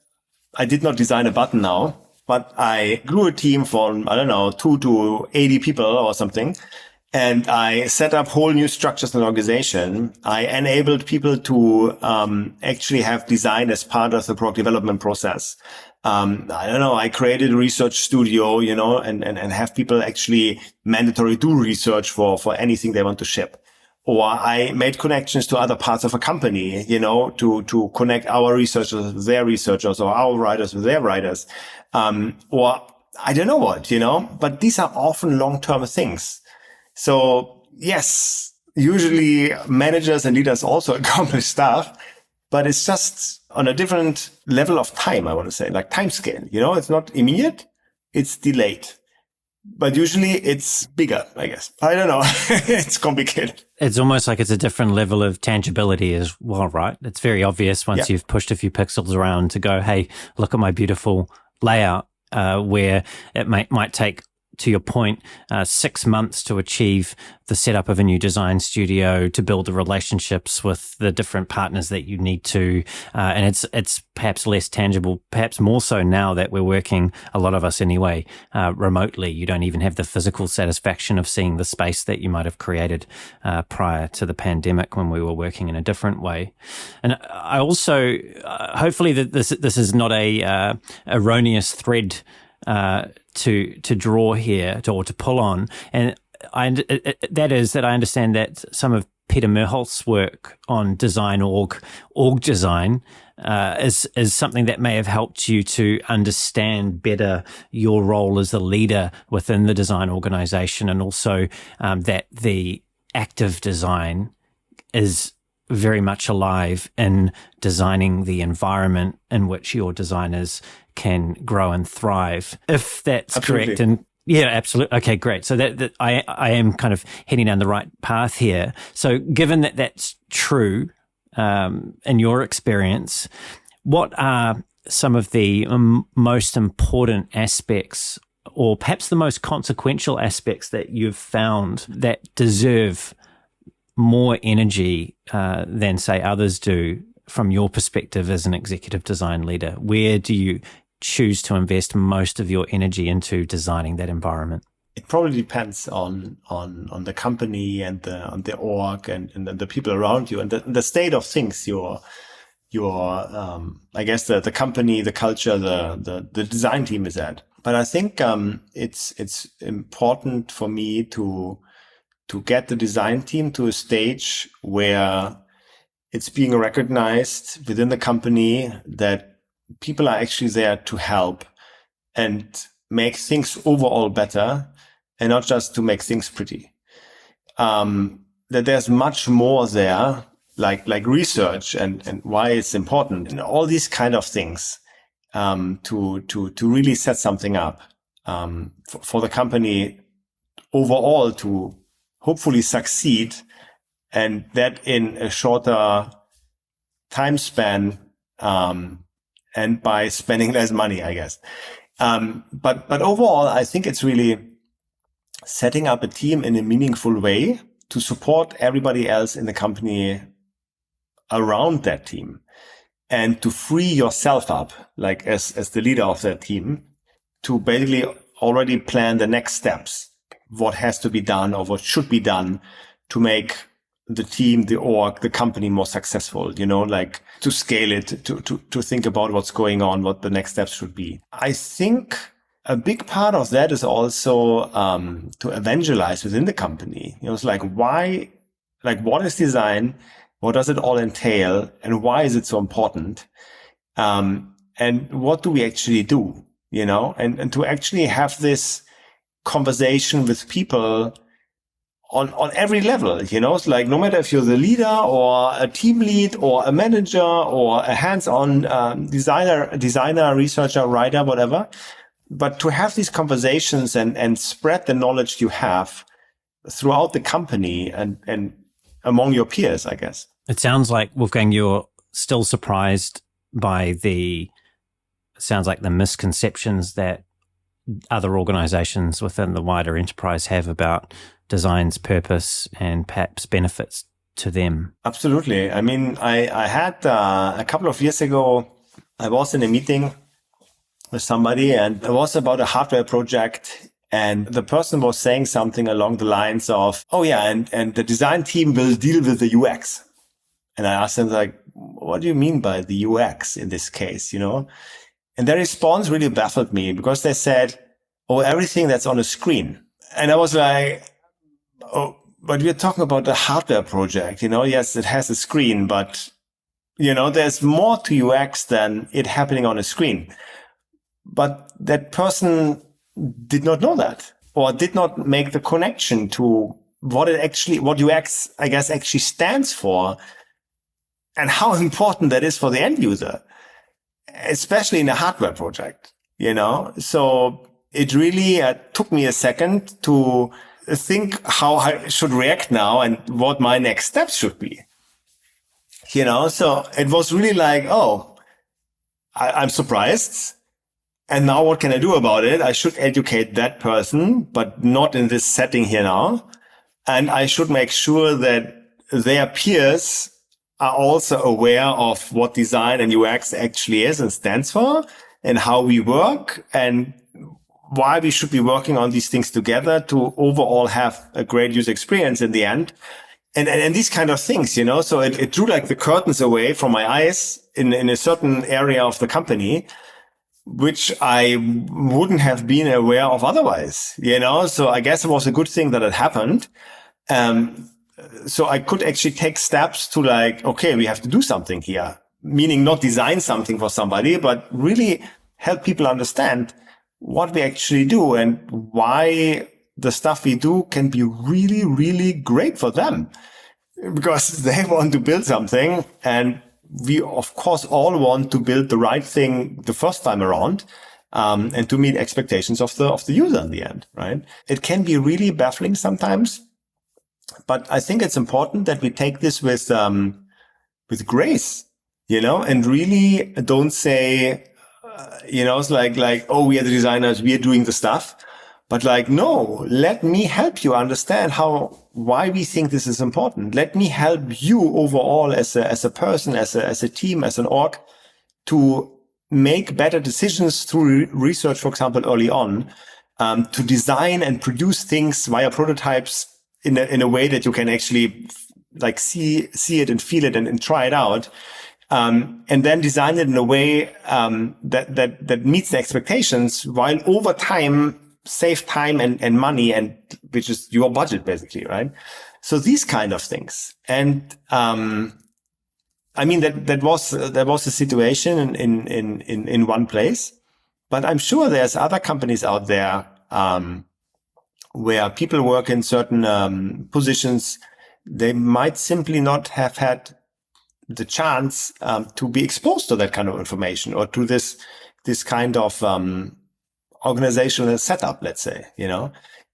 I did not design a button now, but I grew a team from, 2 to 80 people or something. And I set up whole new structures in the organization. I enabled people to actually have design as part of the product development process. I created a research studio, and have people actually mandatory do research for anything they want to ship. Or I made connections to other parts of a company, to connect our researchers with their researchers or our writers with their writers. Or I don't know what, but these are often long-term things. So yes, usually managers and leaders also accomplish stuff, but it's just on a different level of time, I want to say, like time scale, it's not immediate, it's delayed. But usually it's bigger, I guess. I don't know. It's complicated. It's almost like it's a different level of tangibility as well, right? It's very obvious once you've pushed a few pixels around to go, hey, look at my beautiful layout, where it might take, to your point, 6 months to achieve the setup of a new design studio, to build the relationships with the different partners that you need to. And it's perhaps less tangible, perhaps more so now that we're working, a lot of us anyway, remotely. You don't even have the physical satisfaction of seeing the space that you might have created prior to the pandemic when we were working in a different way. And I also, hopefully that this is not a erroneous thread to draw here or to pull on, and that is that I understand that some of Peter Merholtz's work on design org design is something that may have helped you to understand better your role as a leader within the design organization, and also that the active design is very much alive in designing the environment in which your designers can grow and thrive. If that's Absolutely. correct. And yeah, absolutely. Okay, great. So that I am kind of heading down the right path here. So given that that's true, in your experience, what are some of the most important aspects, or perhaps the most consequential aspects that you've found that deserve more energy than, say, others do from your perspective as an executive design leader? Where do you choose to invest most of your energy into designing that environment? It probably depends on the company and on the org and the people around you and the state of things you're I guess the company, the culture, the design team is at. But I think it's important for me to get the design team to a stage where it's being recognized within the company that people are actually there to help and make things overall better, and not just to make things pretty. That there's much more there, like research and why it's important, and all these kind of things, to really set something up for the company overall to hopefully succeed, and that in a shorter time span, and by spending less money, I guess. But overall, I think it's really setting up a team in a meaningful way to support everybody else in the company around that team, and to free yourself up, like as the leader of that team, to basically already plan the next steps, what has to be done or what should be done to make the team, the org, the company more successful, like to scale it, to think about what's going on, what the next steps should be. I think a big part of that is also to evangelize within the company. It's like, why, like, what is design? What does it all entail? And why is it so important? And what do we actually do? And to actually have this conversation with people on every level, it's like, no matter if you're the leader or a team lead or a manager or a hands-on designer, researcher, writer, whatever, but to have these conversations and spread the knowledge you have throughout the company and among your peers, I guess. It sounds like, Wolfgang, you're still surprised by the misconceptions that other organizations within the wider enterprise have about design's purpose and perhaps benefits to them. Absolutely. I mean, I had a couple of years ago, I was in a meeting with somebody, and it was about a hardware project. And the person was saying something along the lines of, oh yeah, and the design team will deal with the UX. And I asked them, like, what do you mean by the UX in this case, And their response really baffled me, because they said, oh, everything that's on a screen. And I was like, oh, but we're talking about a hardware project, yes, it has a screen, but, there's more to UX than it happening on a screen. But that person did not know that, or did not make the connection to what UX, I guess, actually stands for, and how important that is for the end user, especially in a hardware project, So it really took me a second to think how I should react now and what my next steps should be, So it was really like, oh, I'm surprised. And now what can I do about it? I should educate that person, but not in this setting here now. And I should make sure that their peers are also aware of what design and UX actually is and stands for, and how we work, and why we should be working on these things together to overall have a great user experience in the end. And these kind of things, So it drew like the curtains away from my eyes in a certain area of the company, which I wouldn't have been aware of otherwise, So I guess it was a good thing that it happened. So I could actually take steps to, like, okay, we have to do something here, meaning not design something for somebody, but really help people understand what we actually do and why the stuff we do can be really, really great for them, because they want to build something, and we, of course, all want to build the right thing the first time around, and to meet expectations of the user in the end, right? It can be really baffling sometimes, but I think it's important that we take this with grace, and really don't say, it's like, oh, we are the designers, we are doing the stuff. But like, no, let me help you understand why we think this is important. Let me help you overall as a person, as a team, as an org, to make better decisions through research, for example, early on, to design and produce things via prototypes in a way that you can actually like see it and feel it and try it out, and then design it in a way that meets the expectations, while over time save time and money, and which is your budget basically, right? So these kind of things. And I mean that was a situation in one place, but I'm sure there's other companies out there where people work in certain positions. They might simply not have had the chance to be exposed to that kind of information, or to this kind of organizational setup, let's say,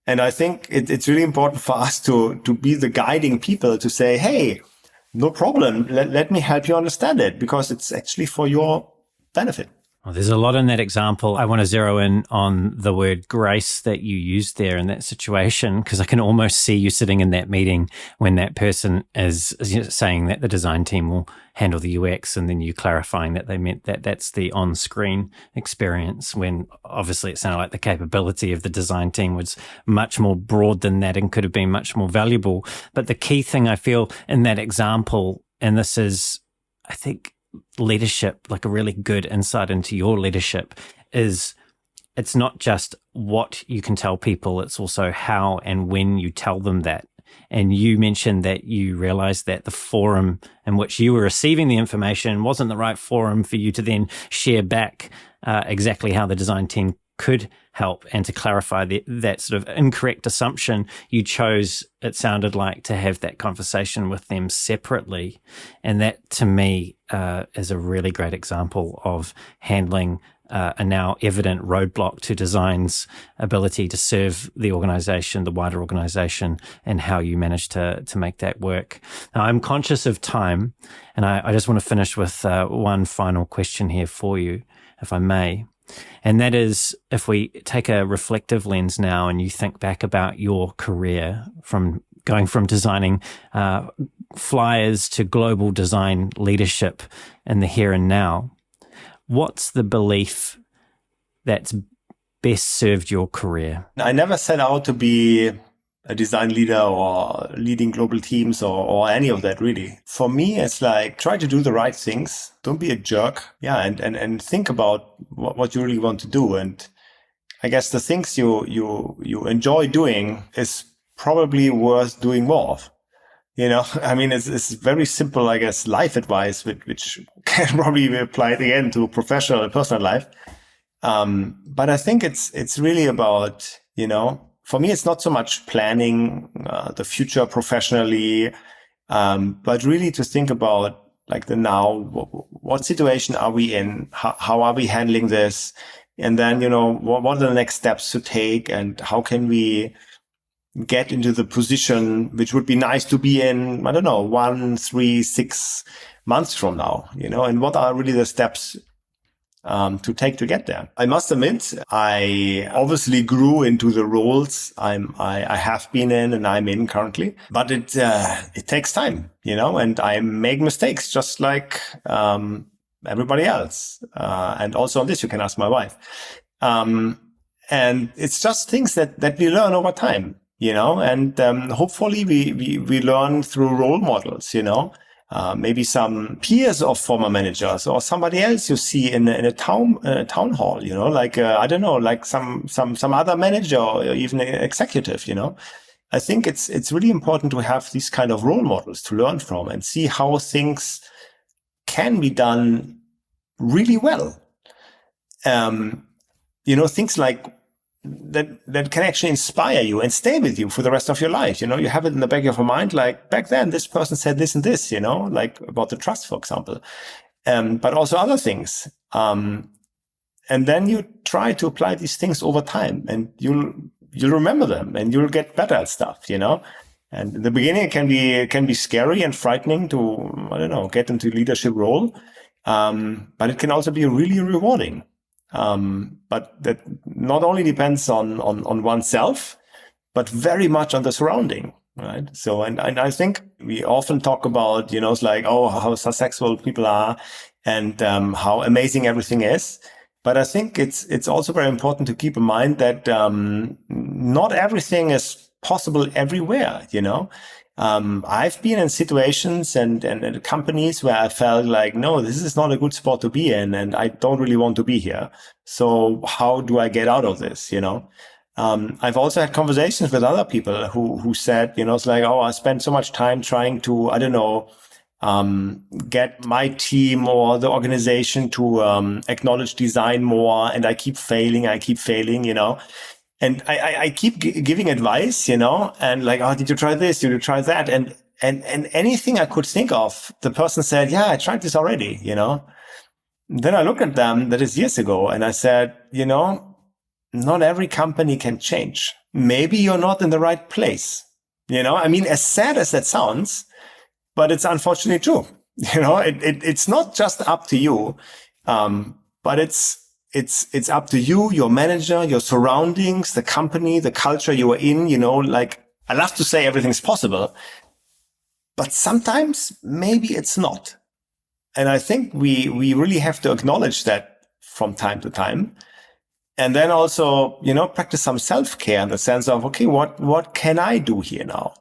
And I think it's really important for us to be the guiding people, to say, hey, no problem. Let me help you understand it, because it's actually for your benefit. Well, there's a lot in that example. I want to zero in on the word grace that you used there in that situation, because I can almost see you sitting in that meeting when that person is saying that the design team will handle the UX, and then you clarifying that they meant that that's the on-screen experience, when obviously it sounded like the capability of the design team was much more broad than that and could have been much more valuable. But the key thing I feel in that example, and this is, I think, leadership, like a really good insight into your leadership, is it's not just what you can tell people, it's also how and when you tell them that. And you mentioned that you realized that the forum in which you were receiving the information wasn't the right forum for you to then share back exactly how the design team could help. And to clarify that sort of incorrect assumption, you chose, it sounded like, to have that conversation with them separately. And that, to me, is a really great example of handling a now evident roadblock to design's ability to serve the organization, the wider organization, and how you managed to make that work. Now, I'm conscious of time, and I just want to finish with one final question here for you, if I may. And that is, if we take a reflective lens now and you think back about your career, from going from designing flyers to global design leadership in the here and now, what's the belief that's best served your career? I never set out to be a design leader or leading global teams or any of that, really. For me, it's like, try to do the right things. Don't be a jerk. Yeah. And think about what you really want to do. And I guess the things you enjoy doing is probably worth doing more of. I mean, it's very simple, I guess, life advice, which can probably be applied again to professional and personal life. But I think it's really about, for me, it's not so much planning the future professionally, but really to think about like the now. What situation are we in? How are we handling this? And then, what are the next steps to take, and how can we get into the position which would be nice to be in, I don't know, 1, 3, 6 months from now, and what are really the steps to take to get there. I must admit, I obviously grew into the roles I have been in and I'm in currently, but it takes time, and I make mistakes just like everybody else. And also on this, you can ask my wife. And it's just things that we learn over time, and hopefully we learn through role models, maybe some peers of former managers or somebody else you see in a town hall, like, I don't know, like some other manager or even an executive, I think it's really important to have these kind of role models to learn from and see how things can be done really well. Things like that can actually inspire you and stay with you for the rest of your life. You have it in the back of your mind, like, back then this person said this and this, like about the trust, for example, but also other things. And then you try to apply these things over time, and you'll remember them, and you'll get better at stuff, And in the beginning, it can be scary and frightening to, I don't know, get into a leadership role. But it can also be really rewarding. But that not only depends on oneself, but very much on the surrounding, right? So, and I think we often talk about, it's like, oh, how successful people are and how amazing everything is. But I think it's also very important to keep in mind that not everything is possible everywhere, I've been in situations and companies where I felt like, no, this is not a good spot to be in, and I don't really want to be here. So how do I get out of this? I've also had conversations with other people who said, it's like, oh, I spent so much time trying to, I don't know, get my team or the organization to acknowledge design more, and I keep failing, And I keep giving advice, and like, oh, did you try this? Did you try that? And anything I could think of, the person said, yeah, I tried this already, Then I looked at them, that is years ago, and I said, not every company can change. Maybe you're not in the right place. As sad as that sounds, but it's unfortunately true. It's not just up to you, but it's up to you, your manager, your surroundings, the company, the culture you are in. Like, I love to say everything's possible, but sometimes maybe it's not. And I think we really have to acknowledge that from time to time. And then also, practice some self-care in the sense of, okay, what can I do here now?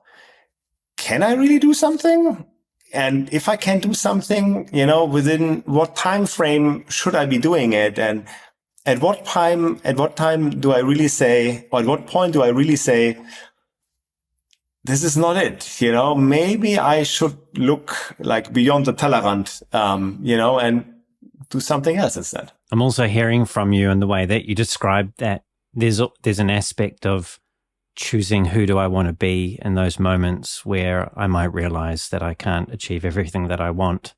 Can I really do something? And if I can do something, within what time frame should I be doing it? And at what time do I really say, or at what point do I really say, this is not it? Maybe I should look like beyond the Tellerrand, and do something else instead. I'm also hearing from you in the way that you described that there's an aspect of choosing who do I want to be in those moments where I might realize that I can't achieve everything that I want.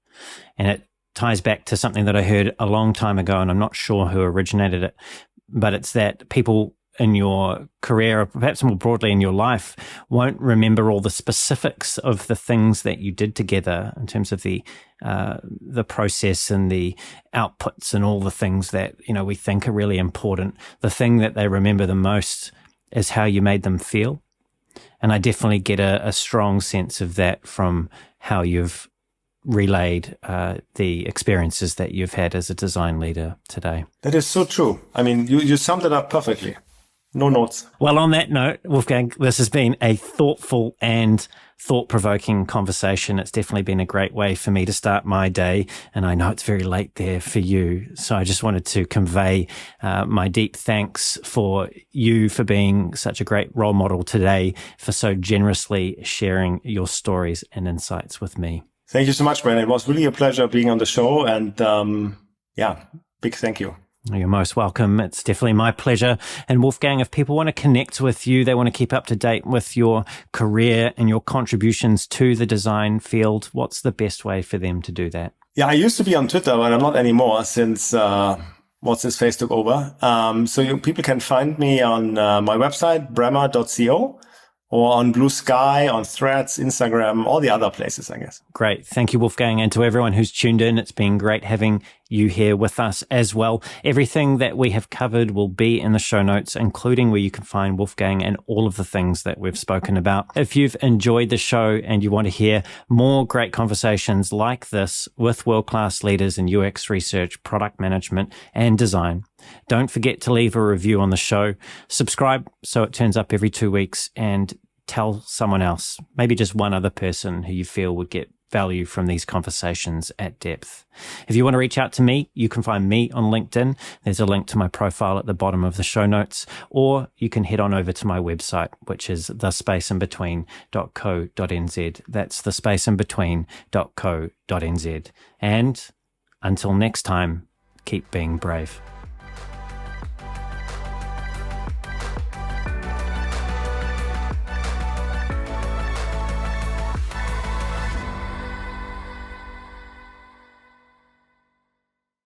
And it ties back to something that I heard a long time ago, and I'm not sure who originated it, but it's that people in your career, or perhaps more broadly in your life, won't remember all the specifics of the things that you did together in terms of the process and the outputs and all the things that, we think are really important. The thing that they remember the most is how you made them feel. And I definitely get a strong sense of that from how you've relayed the experiences that you've had as a design leader today. That is so true. You summed it up perfectly. No notes. Well, on that note, Wolfgang, this has been a thoughtful and thought-provoking conversation. It's definitely been a great way for me to start my day, and I know it's very late there for you. So I just wanted to convey my deep thanks for you for being such a great role model today, for so generously sharing your stories and insights with me. Thank you so much, Brandon. It was really a pleasure being on the show, and big thank you. You're most welcome. It's definitely my pleasure. And Wolfgang, if people want to connect with you, they want to keep up to date with your career and your contributions to the design field, what's the best way for them to do that? Yeah, I used to be on Twitter, but I'm not anymore since what's his face took over. People can find me on my website, bremer.co, or on Blue Sky, on Threads, Instagram, all the other places, I guess. Great. Thank you, Wolfgang. And to everyone who's tuned in, it's been great having you here with us as well. Everything that we have covered will be in the show notes, including where you can find Wolfgang and all of the things that we've spoken about. If you've enjoyed the show and you want to hear more great conversations like this with world-class leaders in UX research, product management, and design, don't forget to leave a review on the show. Subscribe so it turns up every 2 weeks, and tell someone else, maybe just one other person who you feel would get value from these conversations at depth. If you want to reach out to me, you can find me on LinkedIn. There's a link to my profile at the bottom of the show notes, or you can head on over to my website, which is thespaceinbetween.co.nz. That's thespaceinbetween.co.nz. And until next time, keep being brave.